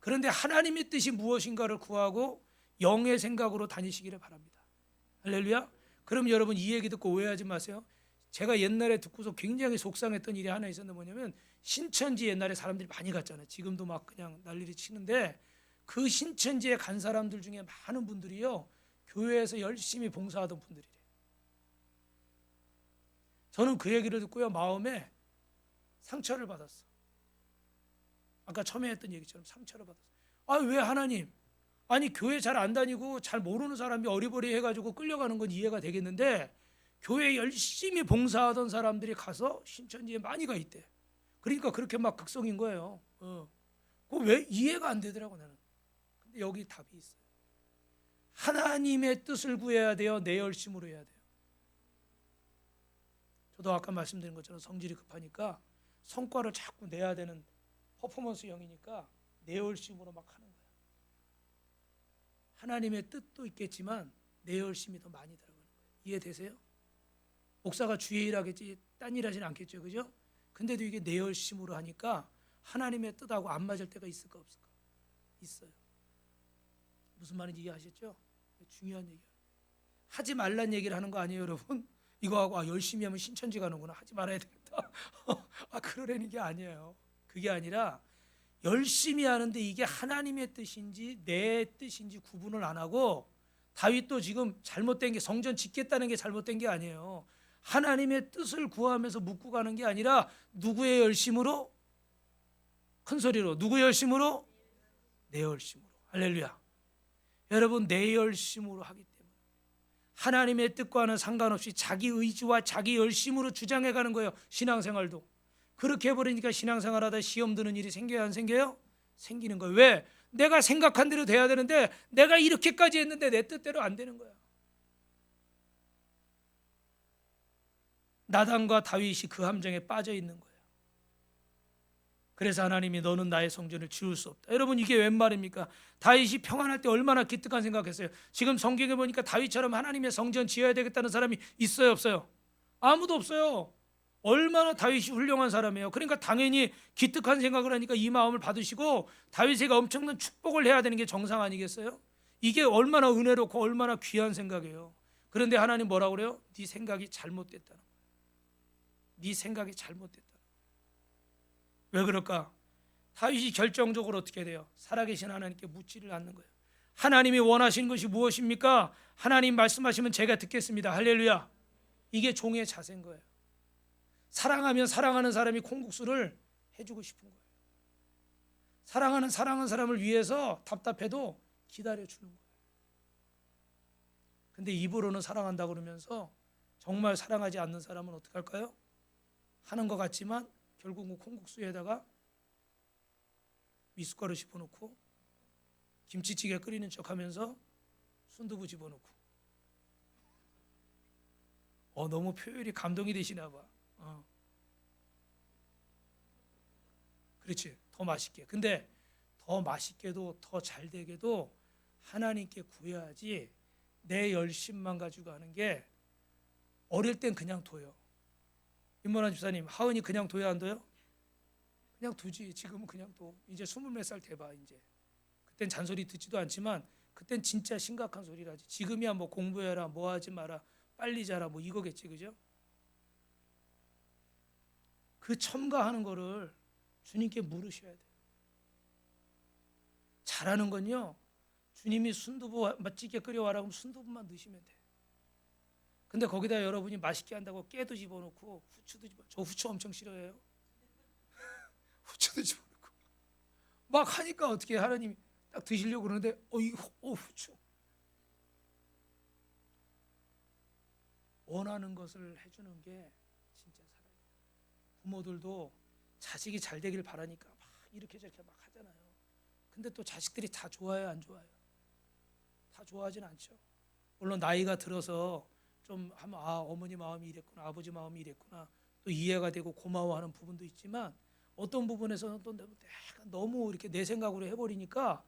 그런데 하나님의 뜻이 무엇인가를 구하고 영의 생각으로 다니시기를 바랍니다. 할렐루야. 그럼 여러분 이 얘기 듣고 오해하지 마세요. 제가 옛날에 듣고서 굉장히 속상했던 일이 하나 있었는데 뭐냐면 신천지 옛날에 사람들이 많이 갔잖아요. 지금도 막 그냥 난리를 치는데 그 신천지에 간 사람들 중에 많은 분들이요, 교회에서 열심히 봉사하던 분들이래요. 저는 그 얘기를 듣고요, 마음에 상처를 받았어. 아까 처음에 했던 얘기처럼 상처를 받았어. 아, 왜 하나님? 아니 교회 잘 안 다니고 잘 모르는 사람이 어리버리 해가지고 끌려가는 건 이해가 되겠는데 교회에 열심히 봉사하던 사람들이 가서 신천지에 많이 가 있대. 그러니까 그렇게 막 극성인 거예요. 그거 왜 이해가 안 되더라고 나는. 근데 여기 답이 있어요. 하나님의 뜻을 구해야 돼요, 내 열심으로 해야 돼요? 저도 아까 말씀드린 것처럼 성질이 급하니까 성과를 자꾸 내야 되는 퍼포먼스형이니까 내 열심으로 막 하는 거야. 하나님의 뜻도 있겠지만 내 열심이 더 많이 들어가는 거예요. 이해되세요? 목사가 주의 일하겠지 딴 일 하진 않겠죠, 그죠? 근데도 이게 내 열심으로 하니까 하나님의 뜻하고 안 맞을 때가 있을까 없을까? 있어요. 무슨 말인지 이해하셨죠? 중요한 얘기야. 하지 말란 얘기를 하는 거 아니에요, 여러분? 이거 하고 열심히 하면 신천지 가는구나, 하지 말아야 되겠다. 그러려는 게 아니에요. 그게 아니라 열심히 하는데 이게 하나님의 뜻인지 내 뜻인지 구분을 안 하고, 다윗도 지금 잘못된 게, 성전 짓겠다는 게 잘못된 게 아니에요. 하나님의 뜻을 구하면서 묻고 가는 게 아니라 누구의 열심으로? 큰 소리로, 누구의 열심으로? 내 열심으로. 할렐루야. 여러분, 내 열심으로 하기 때문에 하나님의 뜻과는 상관없이 자기 의지와 자기 열심으로 주장해 가는 거예요. 신앙생활도 그렇게 해버리니까 신앙생활하다 시험 드는 일이 생겨요, 안 생겨요? 생기는 거예요. 왜? 내가 생각한 대로 돼야 되는데 내가 이렇게까지 했는데 내 뜻대로 안 되는 거야. 나단과 다윗이 그 함정에 빠져 있는 거예요. 그래서 하나님이 너는 나의 성전을 지을 수 없다. 여러분, 이게 웬 말입니까? 다윗이 평안할 때 얼마나 기특한 생각했어요. 지금 성경에 보니까 다윗처럼 하나님의 성전 지어야 되겠다는 사람이 있어요, 없어요? 아무도 없어요. 얼마나 다윗이 훌륭한 사람이에요. 그러니까 당연히 기특한 생각을 하니까 이 마음을 받으시고 다윗에게 엄청난 축복을 해야 되는 게 정상 아니겠어요? 이게 얼마나 은혜롭고 얼마나 귀한 생각이에요. 그런데 하나님 뭐라고 그래요? 네 생각이 잘못됐다는 거예요. 네 생각이 잘못됐다. 왜 그럴까? 다윗이 결정적으로 어떻게 돼요? 살아계신 하나님께 묻지를 않는 거예요. 하나님이 원하시는 것이 무엇입니까? 하나님 말씀하시면 제가 듣겠습니다. 할렐루야. 이게 종의 자세인 거예요. 사랑하면 사랑하는 사람이 콩국수를 해주고 싶은 거예요. 사랑하는 사람을 위해서 답답해도 기다려주는 거예요. 근데 입으로는 사랑한다고 그러면서 정말 사랑하지 않는 사람은 어떻게 할까요? 하는 것 같지만 결국은 콩국수에다가 미숫가루 집어넣고 김치찌개 끓이는 척하면서 순두부 집어넣고. 너무 표현이 감동이 되시나 봐. 그렇지, 더 맛있게. 근데 더 맛있게도 더 잘 되게도 하나님께 구해야지. 내 열심만 가지고 하는 게, 어릴 땐 그냥 둬요. 임원환 집사님, 하은이 그냥 둬야 안 둬요? 그냥 두지. 지금은 그냥 둬. 이제 20몇 살 돼봐. 이제 그땐 잔소리 듣지도 않지만 그땐 진짜 심각한 소리라지. 지금이야 뭐 공부해라, 뭐 하지 마라, 빨리 자라, 뭐 이거겠지, 그죠? 그 첨가하는 거를 주님께 물으셔야 돼요. 잘하는 건요, 주님이 순두부 맛있게 끓여와라 그러면 순두부만 넣으시면 돼. 근데 거기다 여러분이 맛있게 한다고 깨도 집어넣고 후추도 집어넣고, 저 후추 엄청 싫어해요. 후추도 집어넣고 막 하니까 어떻게 하나님이 딱 드시려고 그러는데 후추. 원하는 것을 해주는 게 진짜 사랑이에요. 부모들도 자식이 잘 되길 바라니까 막 이렇게 저렇게 막 하잖아요. 근데 또 자식들이 다 좋아요, 안 좋아요? 다 좋아하진 않죠. 물론 나이가 들어서 좀 하면 어머니 마음이 이랬구나, 아버지 마음이 이랬구나, 또 이해가 되고 고마워하는 부분도 있지만 어떤 부분에서는 또 내가 너무 이렇게 내 생각으로 해버리니까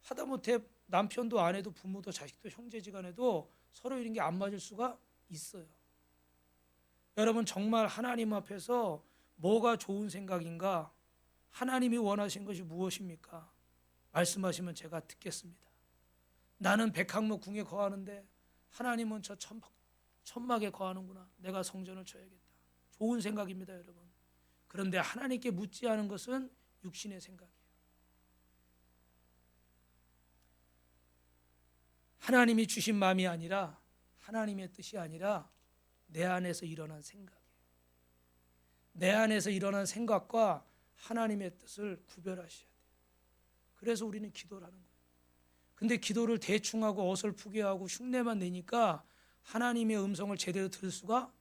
하다못해 남편도 아내도 부모도 자식도 형제지간에도 서로 이런 게 안 맞을 수가 있어요. 여러분, 정말 하나님 앞에서 뭐가 좋은 생각인가? 하나님이 원하신 것이 무엇입니까? 말씀하시면 제가 듣겠습니다. 나는 백항목 궁에 거하는데 하나님은 저 천막에 거하는구나. 내가 성전을 쳐야겠다. 좋은 생각입니다, 여러분. 그런데 하나님께 묻지 않은 것은 육신의 생각이에요. 하나님이 주신 마음이 아니라, 하나님의 뜻이 아니라 내 안에서 일어난 생각이에요. 내 안에서 일어난 생각과 하나님의 뜻을 구별하셔야 돼요. 그래서 우리는 기도를 하는 거예요. 근데 기도를 대충 하고 어설프게 하고 흉내만 내니까 하나님의 음성을 제대로 들을 수가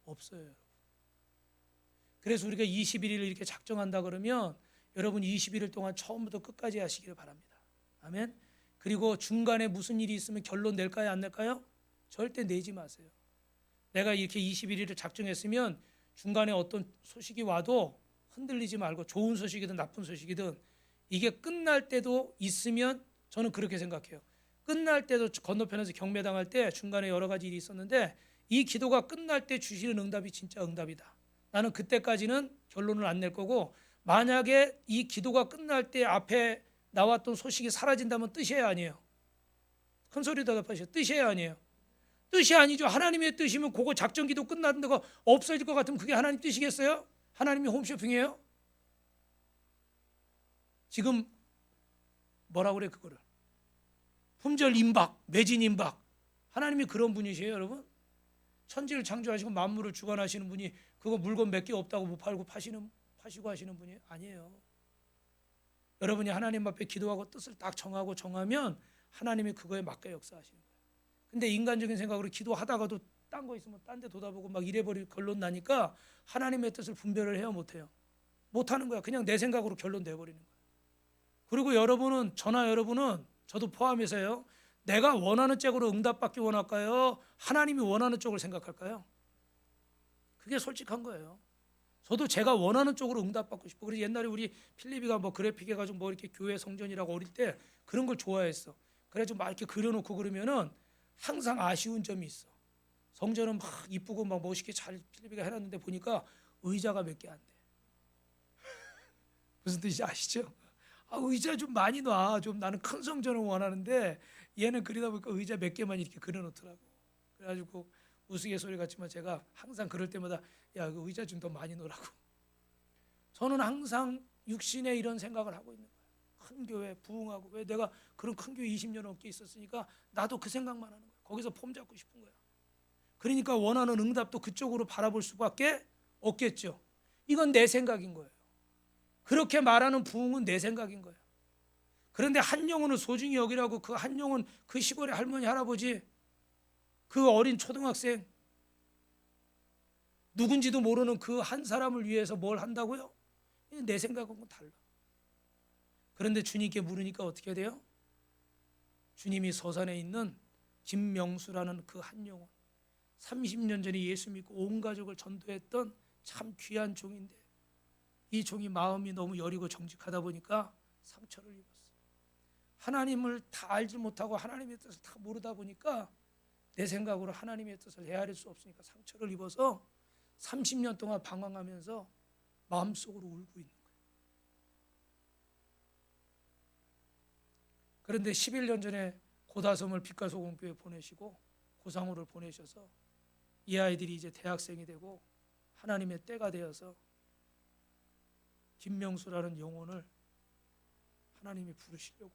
없어요, 여러분. 그래서 우리가 21일을 이렇게 작정한다 그러면 여러분 21일 동안 처음부터 끝까지 하시기를 바랍니다. 아멘. 그리고 중간에 무슨 일이 있으면 결론 낼까요, 안 낼까요? 절대 내지 마세요. 내가 이렇게 21일을 작정했으면 중간에 어떤 소식이 와도 흔들리지 말고, 좋은 소식이든 나쁜 소식이든 이게 끝날 때도 있으면, 저는 그렇게 생각해요. 끝날 때도 건너편에서 경매당할 때 중간에 여러 가지 일이 있었는데 이 기도가 끝날 때 주시는 응답이 진짜 응답이다. 나는 그때까지는 결론을 안 낼 거고, 만약에 이 기도가 끝날 때 앞에 나왔던 소식이 사라진다면 뜻이에요, 아니에요? 큰 소리 대답하시죠. 뜻이에요, 아니에요? 뜻이 아니죠. 하나님의 뜻이면 그거 작전 기도 끝나는 데가 없어질 것 같으면 그게 하나님 뜻이겠어요? 하나님이 홈쇼핑이에요? 지금 뭐라고 그래 그거를? 품절 임박, 매진 임박. 하나님이 그런 분이세요, 여러분? 천지를 창조하시고 만물을 주관하시는 분이 그거 물건 몇 개 없다고 못 팔고 파시고 하시는 분이 아니에요. 여러분이 하나님 앞에 기도하고 뜻을 딱 정하면 하나님이 그거에 맞게 역사하시는 거예요. 근데 인간적인 생각으로 기도하다가도 딴 거 있으면 딴 데 돌아보고 막 이래버릴 결론 나니까 하나님의 뜻을 분별을 해야 못해요. 못하는 거야. 그냥 내 생각으로 결론 내버리는 거야. 그리고 여러분은, 저도 포함해서요, 내가 원하는 쪽으로 응답받기 원할까요? 하나님이 원하는 쪽을 생각할까요? 그게 솔직한 거예요. 저도 제가 원하는 쪽으로 응답받고 싶어. 그래서 옛날에 우리 필립이가 뭐 그래픽 해가지고 뭐 이렇게 교회 성전이라고 어릴 때 그런 걸 좋아했어. 그래가지고 막 이렇게 그려놓고 그러면은 항상 아쉬운 점이 있어. 성전은 막 이쁘고 막 멋있게 잘 필립이가 해놨는데 보니까 의자가 몇 개 안 돼. 무슨 뜻인지 아시죠? 의자 좀 많이 놔. 좀 나는 큰 성전을 원하는데 얘는 그리다 보니까 의자 몇 개만 이렇게 그려놓더라고. 그래가지고 우스갯소리 같지만 제가 항상 그럴 때마다 야, 그 의자 좀 더 많이 놓으라고. 저는 항상 육신의 이런 생각을 하고 있는 거예요. 큰 교회 부흥하고, 왜 내가 그런 큰 교회 20년 넘게 있었으니까 나도 그 생각만 하는 거예요. 거기서 폼 잡고 싶은 거야. 그러니까 원하는 응답도 그쪽으로 바라볼 수밖에 없겠죠. 이건 내 생각인 거예요. 그렇게 말하는 부흥은 내 생각인 거예요. 그런데 한 영혼을 소중히 여기라고, 그 한 영혼, 그 시골의 할머니 할아버지, 그 어린 초등학생, 누군지도 모르는 그 한 사람을 위해서 뭘 한다고요? 내 생각하고는 달라. 그런데 주님께 물으니까 어떻게 돼요? 주님이 서산에 있는 김명수라는 그 한 영혼, 30년 전에 예수 믿고 온 가족을 전도했던 참 귀한 종인데, 이 종이 마음이 너무 여리고 정직하다 보니까 상처를 입었어요. 하나님을 다 알지 못하고 하나님의 뜻을 다 모르다 보니까 내 생각으로 하나님의 뜻을 헤아릴 수 없으니까 상처를 입어서 30년 동안 방황하면서 마음속으로 울고 있는 거예요. 그런데 11년 전에 고다섬을 빛가소금교회 보내시고 고상우를 보내셔서 이 아이들이 이제 대학생이 되고 하나님의 때가 되어서 김명수라는 영혼을 하나님이 부르시려고,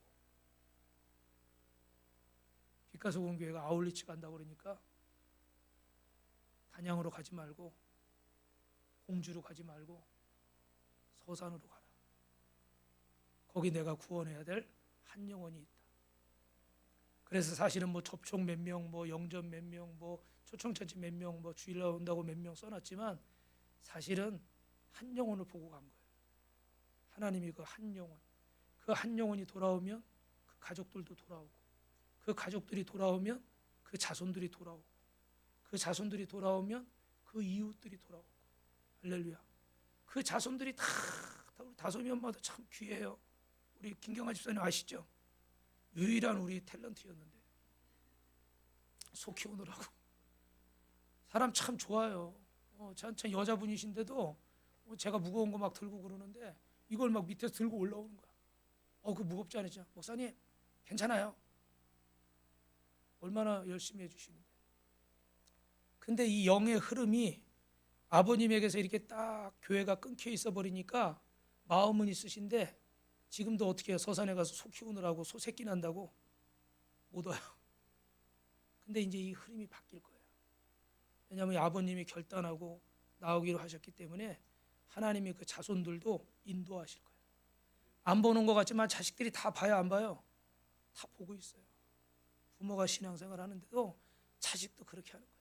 빛가소금교회가 아울리치 간다고 그러니까 단양으로 가지 말고 공주로 가지 말고 서산으로 가라. 거기 내가 구원해야 될 한 영혼이 있다. 그래서 사실은 뭐 접촉 몇 명, 뭐 영접 몇 명, 뭐 초청처치 몇 명, 뭐 주일 나온다고 몇 명 써놨지만 사실은 한 영혼을 보고 간 거예요. 하나님이 그 한 영혼, 그 한 영혼이 돌아오면 그 가족들도 돌아오고, 그 가족들이 돌아오면 그 자손들이 돌아오고, 그 자손들이 돌아오면 그 이웃들이 돌아오고. 할렐루야. 그 자손들이 다 우리 다솜이 엄마도 참 귀해요. 우리 김경아 집사님 아시죠? 유일한 우리 탤런트였는데 소 키우느라고. 사람 참 좋아요. 참 여자분이신데도 제가 무거운 거 막 들고 그러는데 이걸 막 밑에서 들고 올라오는 거야. 그 무겁지 않으죠? 목사님 괜찮아요. 얼마나 열심히 해주시는데. 근데 이 영의 흐름이 아버님에게서 이렇게 딱 교회가 끊겨 있어 버리니까 마음은 있으신데 지금도 어떻게 해요? 서산에 가서 소 키우느라고 소 새끼 난다고 못 와요. 근데 이제 이 흐름이 바뀔 거예요. 왜냐하면 아버님이 결단하고 나오기로 하셨기 때문에 하나님이 그 자손들도 인도하실 거예요. 안 보는 것 같지만 자식들이 다 봐요, 안 봐요? 다 보고 있어요. 부모가 신앙생활 하는데도 자식도 그렇게 하는 거예요.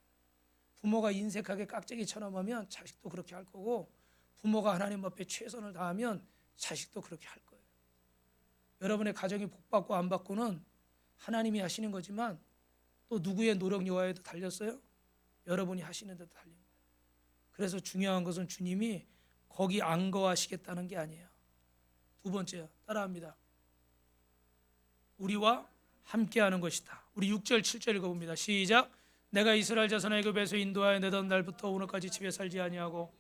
부모가 인색하게 깍쟁이처럼 하면 자식도 그렇게 할 거고, 부모가 하나님 앞에 최선을 다하면 자식도 그렇게 할 거예요. 여러분의 가정이 복받고 안 받고는 하나님이 하시는 거지만 또 누구의 노력 여하에도 달렸어요? 여러분이 하시는 데도 달린 거예요. 그래서 중요한 것은 주님이 거기 안 거하시겠다는 게 아니에요. 두 번째요. 따라합니다. 우리와 함께하는 것이다. 우리 6절 7절 읽어봅니다. 시작. 내가 이스라엘 자손 애굽에서 인도하여 내던 날부터 오늘까지 집에 살지 아니하고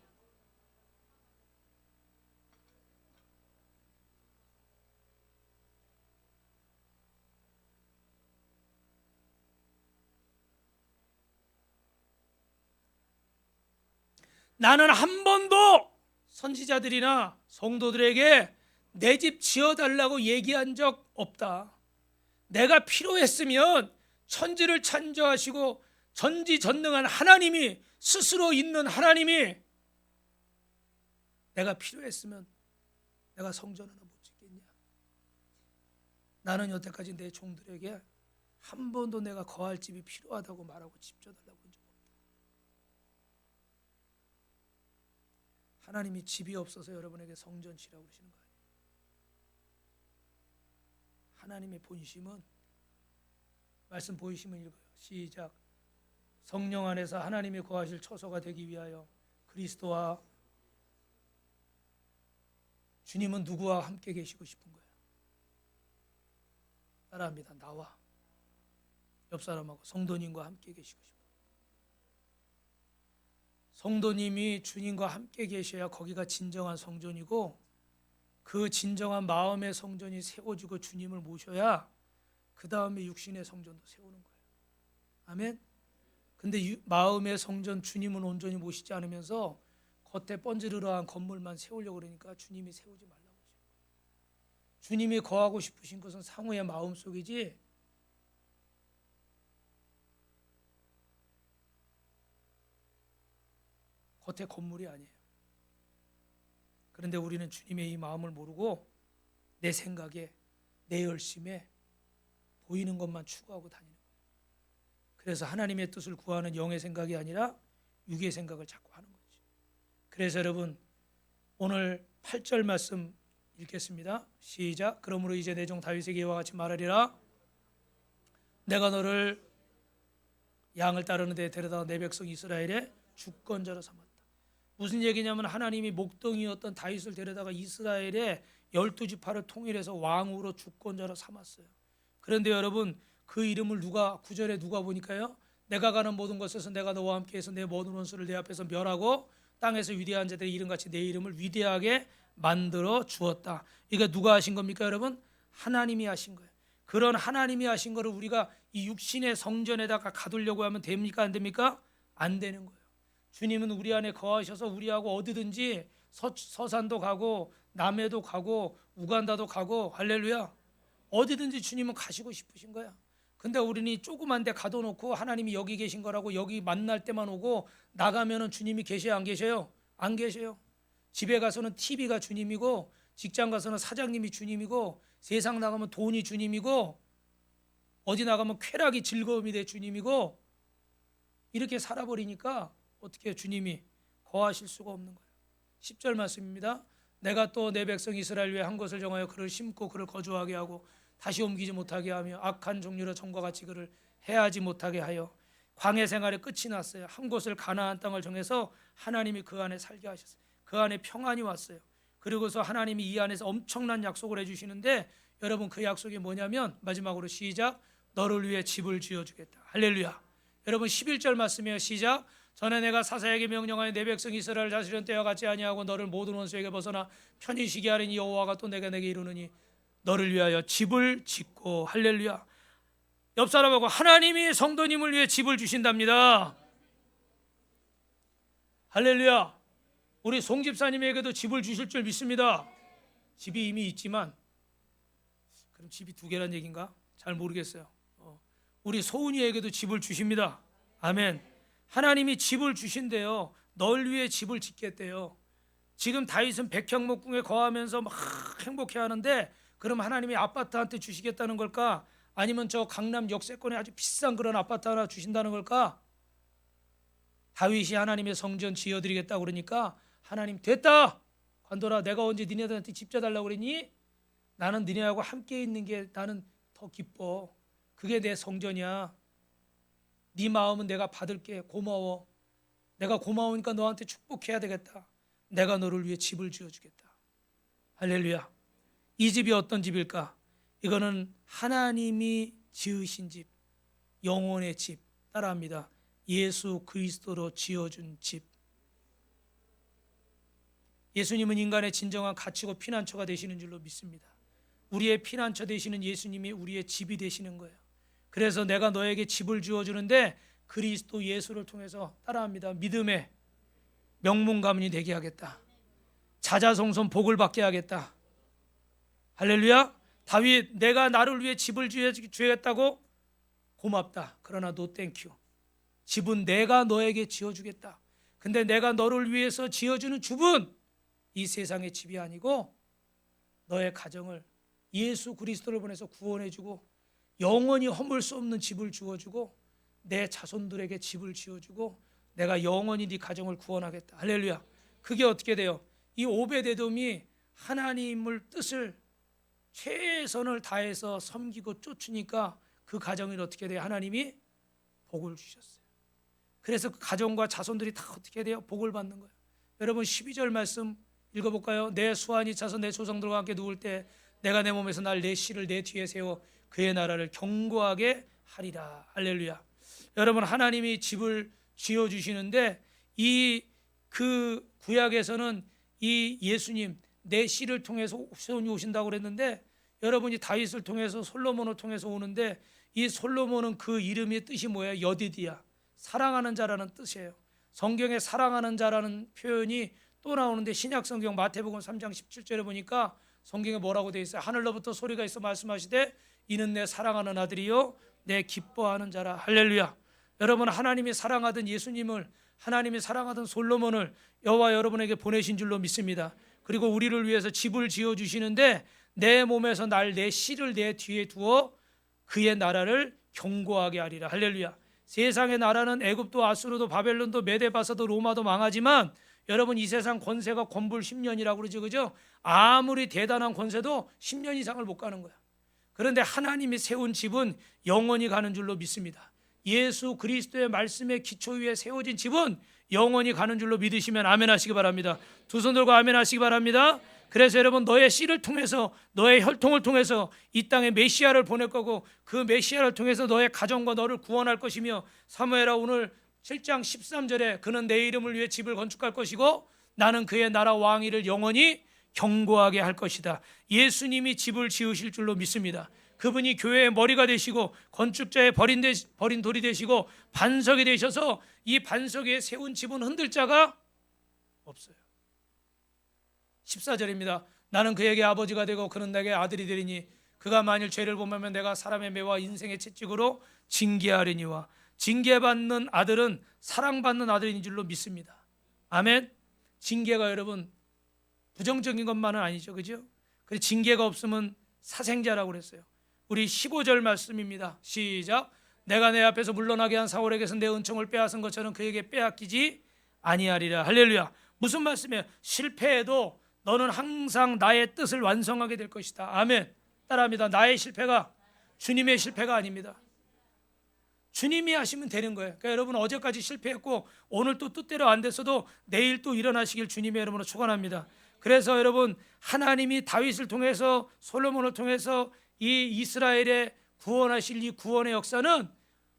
나는 한 번도 선지자들이나 성도들에게 내 집 지어달라고 얘기한 적 없다. 내가 필요했으면 천지를 창조하시고 전지전능한 하나님이 스스로 있는 하나님이 내가 필요했으면 내가 성전 하나 못 짓겠냐. 나는 여태까지 내 종들에게 한 번도 내가 거할 집이 필요하다고 말하고 집 줘달라고 한 적 없다. 하나님이 집이 없어서 여러분에게 성전 지라고 그러시는 거 아니에요. 하나님의 본심은 말씀 보이시면 읽어요. 시작. 성령 안에서 하나님이 거하실 처소가 되기 위하여 그리스도와 주님은 누구와 함께 계시고 싶은 거예요? 따라합니다. 나와 옆 사람하고 성도님과 함께 계시고 싶어요. 성도님이 주님과 함께 계셔야 거기가 진정한 성전이고 그 진정한 마음의 성전이 세워지고 주님을 모셔야 그 다음에 육신의 성전도 세우는 거예요. 아멘. 근데 마음의 성전 주님은 온전히 모시지 않으면서 겉에 번지르르한 건물만 세우려고 그러니까 주님이 세우지 말라고 하죠. 주님이 거하고 싶으신 것은 상우의 마음속이지 겉에 건물이 아니에요. 그런데 우리는 주님의 이 마음을 모르고 내 생각에 내 열심에 보이는 것만 추구하고 다니는 거예요. 그래서 하나님의 뜻을 구하는 영의 생각이 아니라 육의 생각을 자꾸 하는 거죠. 그래서 여러분 오늘 8절 말씀 읽겠습니다. 시작. 그러므로 이제 내 종 다윗에게 이와 같이 말하리라. 내가 너를 양을 따르는 데 데려다 내 백성 이스라엘의 주권자로 삼았다. 무슨 얘기냐면 하나님이 목동이었던 다윗을 데려다가 이스라엘의 12지파를 통일해서 왕으로 주권자로 삼았어요. 그런데 여러분 그 이름을 누가 9절에 누가 보니까요. 내가 가는 모든 곳에서 내가 너와 함께해서 내 모든 원수를 내 앞에서 멸하고 땅에서 위대한 자들의 이름같이 내 이름을 위대하게 만들어 주었다. 이게 누가 하신 겁니까 여러분? 하나님이 하신 거예요. 그런 하나님이 하신 거를 우리가 이 육신의 성전에다가 가두려고 하면 됩니까? 안 됩니까? 안 되는 거예요. 주님은 우리 안에 거하셔서 우리하고 어디든지 서산도 가고 남해도 가고 우간다도 가고 할렐루야. 어디든지 주님은 가시고 싶으신 거야. 근데 우리는 조그만 데 가둬놓고 하나님이 여기 계신 거라고 여기 만날 때만 오고 나가면은 주님이 계셔요? 안 계셔요? 안 계셔요. 집에 가서는 TV가 주님이고 직장 가서는 사장님이 주님이고 세상 나가면 돈이 주님이고 어디 나가면 쾌락이 즐거움이 돼 주님이고 이렇게 살아버리니까 어떻게 주님이 거하실 수가 없는 거예요. 10절 말씀입니다. 내가 또 내 백성 이스라엘 위에 한 곳을 정하여 그를 심고 그를 거주하게 하고 다시 옮기지 못하게 하며 악한 종류로 전과 같이 그를 해하지 못하게 하여 광야 생활의 끝이 났어요. 한 곳을 가나안 땅을 정해서 하나님이 그 안에 살게 하셨어요. 그 안에 평안이 왔어요. 그리고서 하나님이 이 안에서 엄청난 약속을 해주시는데 여러분 그 약속이 뭐냐면 마지막으로 시작. 너를 위해 집을 지어주겠다. 할렐루야. 여러분 11절 말씀이에요. 시작. 전에 내가 사사에게 명령하여 내 백성 이스라엘 다스리는 때와 같이 아니하고 너를 모든 원수에게 벗어나 편히 쉬게 하리니 여호와가 또 내가 내게 이르느니 너를 위하여 집을 짓고 할렐루야. 옆 사람하고 하나님이 성도님을 위해 집을 주신답니다. 할렐루야. 우리 송 집사님에게도 집을 주실 줄 믿습니다. 집이 이미 있지만 그럼 집이 두 개란 얘기인가? 잘 모르겠어요. 우리 소은이에게도 집을 주십니다. 아멘. 하나님이 집을 주신대요. 널 위해 집을 짓겠대요. 지금 다윗은 백향목궁에 거하면서 막 행복해하는데 그럼 하나님이 아파트 한 채 주시겠다는 걸까? 아니면 저 강남 역세권에 아주 비싼 그런 아파트 하나 주신다는 걸까? 다윗이 하나님의 성전 지어드리겠다고 그러니까 하나님 됐다. 관돌아, 내가 언제 니네들한테 집 져달라고 그랬니? 나는 니네하고 함께 있는 게 나는 더 기뻐. 그게 내 성전이야. 네 마음은 내가 받을게. 고마워. 내가 고마우니까 너한테 축복해야 되겠다. 내가 너를 위해 집을 지어주겠다. 할렐루야. 이 집이 어떤 집일까? 이거는 하나님이 지으신 집, 영혼의 집. 따라합니다. 예수 그리스도로 지어준 집. 예수님은 인간의 진정한 가치고 피난처가 되시는 줄로 믿습니다. 우리의 피난처 되시는 예수님이 우리의 집이 되시는 거예요. 그래서 내가 너에게 집을 주어주는데 그리스도 예수를 통해서, 따라합니다, 믿음의 명문 가문이 되게 하겠다. 자자손손 복을 받게 하겠다. 할렐루야. 다윗, 내가 나를 위해 집을 주겠다고? 고맙다. 그러나 노 땡큐. 집은 내가 너에게 지어주겠다. 근데 내가 너를 위해서 지어주는 집은 이 세상의 집이 아니고 너의 가정을 예수 그리스도를 보내서 구원해주고 영원히 허물 수 없는 집을 주어주고 내 자손들에게 집을 지어주고 내가 영원히 네 가정을 구원하겠다. 할렐루야. 그게 어떻게 돼요? 이 오베데돔이 하나님을 뜻을 최선을 다해서 섬기고 쫓으니까 그 가정이 어떻게 돼요? 하나님이 복을 주셨어요. 그래서 그 가정과 자손들이 다 어떻게 돼요? 복을 받는 거예요. 여러분 12절 말씀 읽어볼까요? 내 수완이 차서 내 조상들과 함께 누울 때 내가 내 몸에서 내 씨를 내 뒤에 세워 그의 나라를 견고하게 하리라. 할렐루야. 여러분 하나님이 집을 지어주시는데 그 구약에서는 이 예수님 내 씨를 통해서 세운이 오신다고 그랬는데 여러분이 다윗을 통해서 솔로몬을 통해서 오는데 이 솔로몬은 그 이름의 뜻이 뭐예요? 여디디야. 사랑하는 자라는 뜻이에요. 성경에 사랑하는 자라는 표현이 또 나오는데 신약 성경 마태복음 3장 17절에 보니까 성경에 뭐라고 되어 있어요? 하늘로부터 소리가 있어 말씀하시되 이는 내 사랑하는 아들이요 내 기뻐하는 자라. 할렐루야. 여러분 하나님이 사랑하던 예수님을, 하나님이 사랑하던 솔로몬을 여호와 여러분에게 보내신 줄로 믿습니다. 그리고 우리를 위해서 집을 지어주시는데 내 몸에서 내 씨를 내 뒤에 두어 그의 나라를 견고하게 하리라. 할렐루야. 세상의 나라는 애굽도 아수르도 바벨론도 메데바사도 로마도 망하지만 여러분 이 세상 권세가 권불 10년이라고 그러죠. 그죠? 아무리 대단한 권세도 10년 이상을 못 가는 거야. 그런데 하나님이 세운 집은 영원히 가는 줄로 믿습니다. 예수 그리스도의 말씀의 기초 위에 세워진 집은 영원히 가는 줄로 믿으시면 아멘 하시기 바랍니다. 두 손 들고 아멘 하시기 바랍니다. 그래서 여러분 너의 씨를 통해서 너의 혈통을 통해서 이 땅에 메시아를 보낼 거고 그 메시아를 통해서 너의 가정과 너를 구원할 것이며 사무엘아 오늘 7장 13절에 그는 내 이름을 위해 집을 건축할 것이고 나는 그의 나라 왕위를 영원히 견고하게 할 것이다. 예수님이 집을 지으실 줄로 믿습니다. 그분이 교회의 머리가 되시고 건축자의 버린 돌이 되시고 반석이 되셔서 이 반석 위에 세운 집은 흔들 자가 없어요. 14절입니다. 나는 그에게 아버지가 되고 그는 내게 아들이 되리니 그가 만일 죄를 범하면 내가 사람의 매와 인생의 채찍으로 징계하리니와 징계받는 아들은 사랑받는 아들인 줄로 믿습니다. 아멘. 징계가 여러분 부정적인 것만은 아니죠. 그죠? 그래서 징계가 없으면 사생자라고 그랬어요. 우리 15절 말씀입니다. 시작. 내가 내 앞에서 물러나게 한 사울에게서 내 은총을 빼앗은 것처럼 그에게 빼앗기지 아니하리라. 할렐루야. 무슨 말씀이에요? 실패해도 너는 항상 나의 뜻을 완성하게 될 것이다. 아멘. 따라합니다. 나의 실패가 주님의 실패가 아닙니다. 주님이 하시면 되는 거예요. 그러니까 여러분 어제까지 실패했고 오늘 또 뜻대로 안 됐어도 내일 또 일어나시길 주님의 이름으로 축원합니다. 그래서 여러분 하나님이 다윗을 통해서 솔로몬을 통해서 이 이스라엘의 구원하실 이 구원의 역사는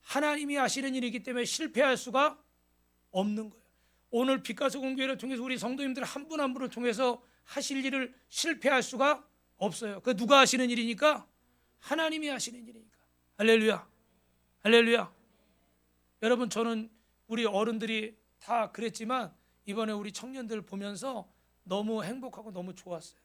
하나님이 하시는 일이기 때문에 실패할 수가 없는 거예요. 오늘 빛가서 공교회를 통해서 우리 성도님들 한 분 한 분을 통해서 하실 일을 실패할 수가 없어요. 그 누가 하시는 일이니까? 하나님이 하시는 일이니까. 할렐루야. 할렐루야. 여러분 저는 우리 어른들이 다 그랬지만 이번에 우리 청년들 보면서 너무 행복하고 너무 좋았어요.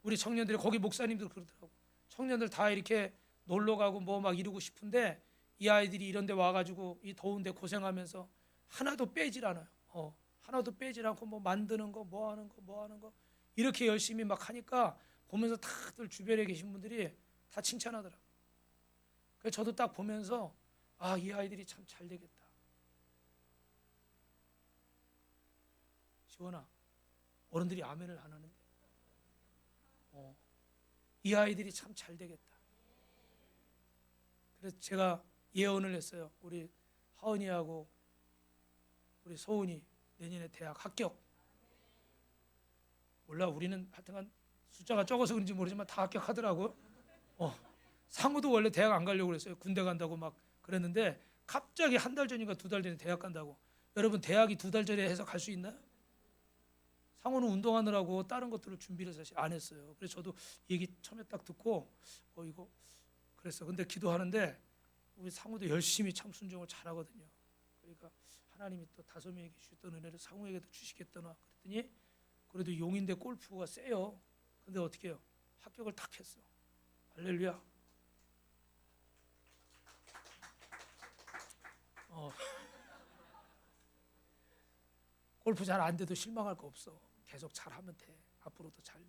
우리 청년들이 거기 목사님들 그러더라고. 청년들 다 이렇게 놀러 가고 뭐 막 이루고 싶은데 이 아이들이 이런 데 와가지고 이 더운데 고생하면서 하나도 빼질 않아요. 하나도 빼질 않고 뭐 만드는 거 뭐 하는 거 이렇게 열심히 막 하니까 보면서 다들 주변에 계신 분들이 다 칭찬하더라고요. 그래서 저도 딱 보면서 아, 이 아이들이 참 잘 되겠다. 지원아, 어른들이 아멘을 안 하는데 이 아이들이 참 잘 되겠다. 그래서 제가 예언을 했어요. 우리 하은이하고 우리 소은이 내년에 대학 합격. 몰라, 우리는 하여튼간 숫자가 적어서 그런지 모르지만 다 합격하더라고요. 상우도 원래 대학 안 가려고 그랬어요. 군대 간다고 막 그랬는데 갑자기 한 달 전인가 두 달 전에 대학 간다고. 여러분, 대학이 두 달 전에 해서 갈 수 있나요? 상우는 운동하느라고 다른 것들을 준비를 사실 안 했어요. 그래서 저도 얘기 처음에 딱 듣고 이거 그랬어. 근데 기도하는데 우리 상우도 열심히 참 순종을 잘하거든요. 그러니까 하나님이 또 다솜이에게 주셨던 은혜를 상우에게도 주시겠다나 그랬더니 그래도 용인대 골프가 세요. 근데 어떻게 해요? 합격을 딱 했어. 할렐루야. 골프 잘 안 돼도 실망할 거 없어. 계속 잘하면 돼. 앞으로도 잘 돼.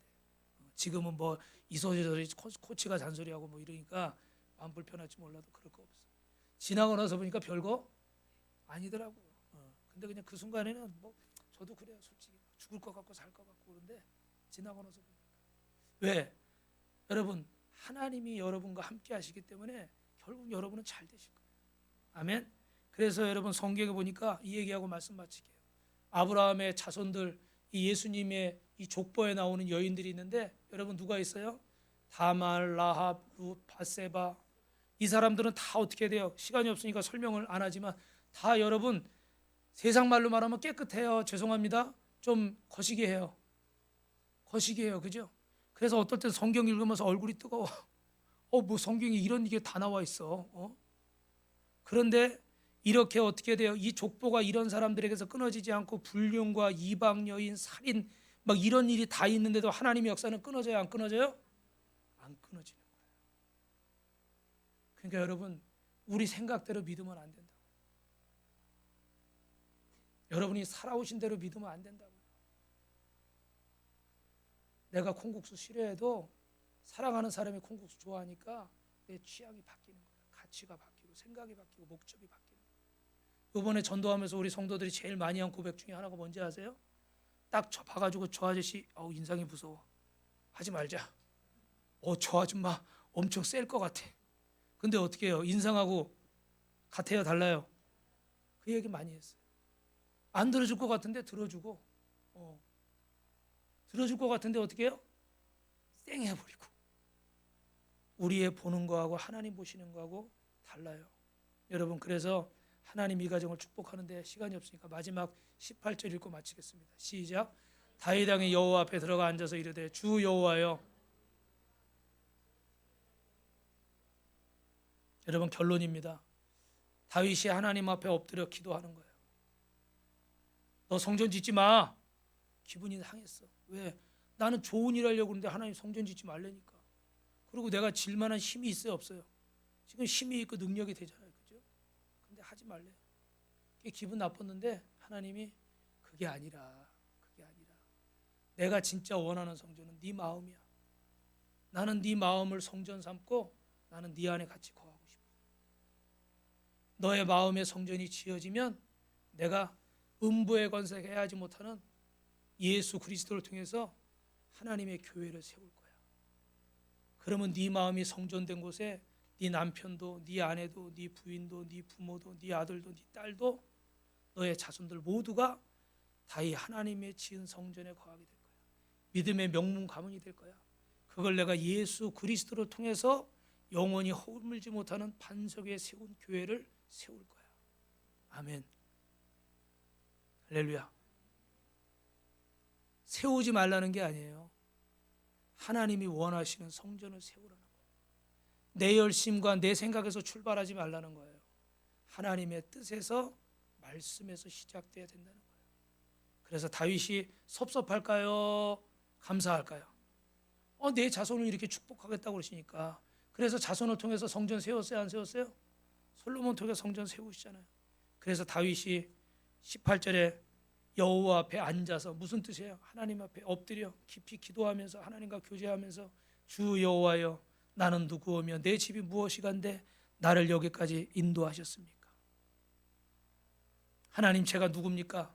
지금은 뭐 이소저리 코치가 잔소리하고 뭐 이러니까 마음 불편할지 몰라도 그럴 거 없어. 지나고 나서 보니까 별거 아니더라고. 근데 그냥 그 순간에는 뭐 저도 그래요. 솔직히 죽을 것 같고 살 것 같고 그런데 지나고 나서 보니까 왜? 여러분, 하나님이 여러분과 함께 하시기 때문에 결국 여러분은 잘 되실 거예요. 아멘. 그래서 여러분 성경에 보니까 이 얘기하고 말씀 마칠게요. 아브라함의 자손들, 이 예수님의 이 족보에 나오는 여인들이 있는데 여러분 누가 있어요? 다말, 라합, 룻, 바세바. 이 사람들은 다 어떻게 돼요? 시간이 없으니까 설명을 안 하지만 다 여러분 세상 말로 말하면 깨끗해요. 죄송합니다. 좀 거시기해요. 거시기해요. 그죠? 그래서 어떨 때 성경 읽으면서 얼굴이 뜨거워. 뭐 성경에 이런 게 다 나와 있어. 그런데 이렇게 어떻게 돼요? 이 족보가 이런 사람들에게서 끊어지지 않고 불륜과 이방 여인, 살인 막 이런 일이 다 있는데도 하나님의 역사는 끊어져요? 안 끊어져요? 안 끊어지는 거예요. 그러니까 여러분, 우리 생각대로 믿으면 안 된다. 여러분이 살아오신 대로 믿으면 안 된다고요. 내가 콩국수 싫어해도 사랑하는 사람이 콩국수 좋아하니까 내 취향이 바뀌는 거예요. 가치가 바뀌고 생각이 바뀌고 목적이 바뀌는 거예요. 이번에 전도하면서 우리 성도들이 제일 많이 한 고백 중에 하나가 뭔지 아세요? 딱 봐가지고 저 아저씨 인상이 무서워. 하지 말자. 저 아줌마 엄청 셀 것 같아. 근데 어떻게 해요? 인상하고 같아요? 달라요? 그 얘기 많이 했어요. 안 들어줄 것 같은데 들어주고 들어줄 것 같은데 어떻게 해요? 쌩해버리고. 우리의 보는 거하고 하나님 보시는 거하고 달라요. 여러분, 그래서 하나님 이 가정을 축복하는데 시간이 없으니까 마지막 18절 읽고 마치겠습니다. 시작. 다윗 왕이 여호와 앞에 들어가 앉아서 이르되 주 여호와여. 여러분, 결론입니다. 다윗이 하나님 앞에 엎드려 기도하는 거예요. 너 성전 짓지 마. 기분이 상했어. 왜? 나는 좋은 일 하려고 하는데 하나님 성전 짓지 말라니까. 그리고 내가 질 만한 힘이 있어요, 없어요? 지금 힘이 있고 능력이 되잖아요. 그죠? 근데 하지 말래요. 그게 기분 나빴는데 하나님이 그게 아니라 내가 진짜 원하는 성전은 네 마음이야. 나는 네 마음을 성전 삼고 나는 네 안에 같이 거하고 싶어. 너의 마음의 성전이 지어지면 내가 음부의 권세가 해하지 못하는 예수 그리스도를 통해서 하나님의 교회를 세울 거야. 그러면 네 마음이 성전된 곳에 네 남편도, 네 아내도, 네 부인도, 네 부모도, 네 아들도, 네 딸도, 너의 자손들 모두가 다 이 하나님의 지은 성전에 거하게 될 거야. 믿음의 명문 가문이 될 거야. 그걸 내가 예수 그리스도를 통해서 영원히 허물지 못하는 반석 위에 세운 교회를 세울 거야. 아멘. 할렐루야. 세우지 말라는 게 아니에요. 하나님이 원하시는 성전을 세우라는 거예요. 내 열심과 내 생각에서 출발하지 말라는 거예요. 하나님의 뜻에서 말씀에서 시작돼야 된다는 거예요. 그래서 다윗이 섭섭할까요? 감사할까요? 내 자손을 이렇게 축복하겠다고 그러시니까. 그래서 자손을 통해서 성전 세웠어요? 안 세웠어요? 솔로몬 통해서 성전 세우시잖아요. 그래서 다윗이 18절에 여호와 앞에 앉아서, 무슨 뜻이에요? 하나님 앞에 엎드려 깊이 기도하면서 하나님과 교제하면서 주 여호와여, 나는 누구오며 내 집이 무엇이간데 나를 여기까지 인도하셨습니까? 하나님, 제가 누굽니까?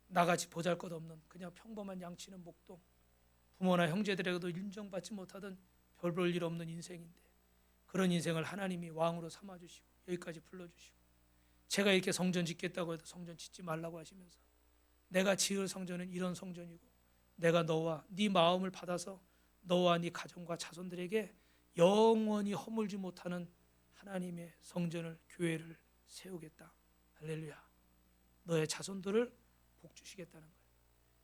나같이 보잘것없는 그냥 평범한 양치는 목동, 부모나 형제들에게도 인정받지 못하던 별 볼 일 없는 인생인데 그런 인생을 하나님이 왕으로 삼아주시고 여기까지 불러주시고 제가 이렇게 성전 짓겠다고 해도 성전 짓지 말라고 하시면서 내가 지을 성전은 이런 성전이고 내가 너와 네 마음을 받아서 너와 네 가정과 자손들에게 영원히 허물지 못하는 하나님의 성전을 교회를 세우겠다. 할렐루야. 너의 자손들을 복 주시겠다는 거예요.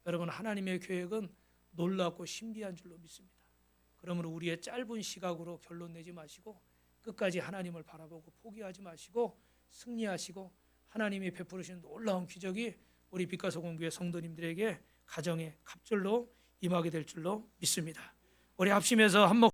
여러분 하나님의 계획은 놀랍고 신비한 줄로 믿습니다. 그러므로 우리의 짧은 시각으로 결론 내지 마시고 끝까지 하나님을 바라보고 포기하지 마시고 승리하시고 하나님이 베푸시는 놀라운 기적이 우리 빛가서 공교회 성도님들에게 가정의 갑절로 임하게 될 줄로 믿습니다. 우리 합심해서 한목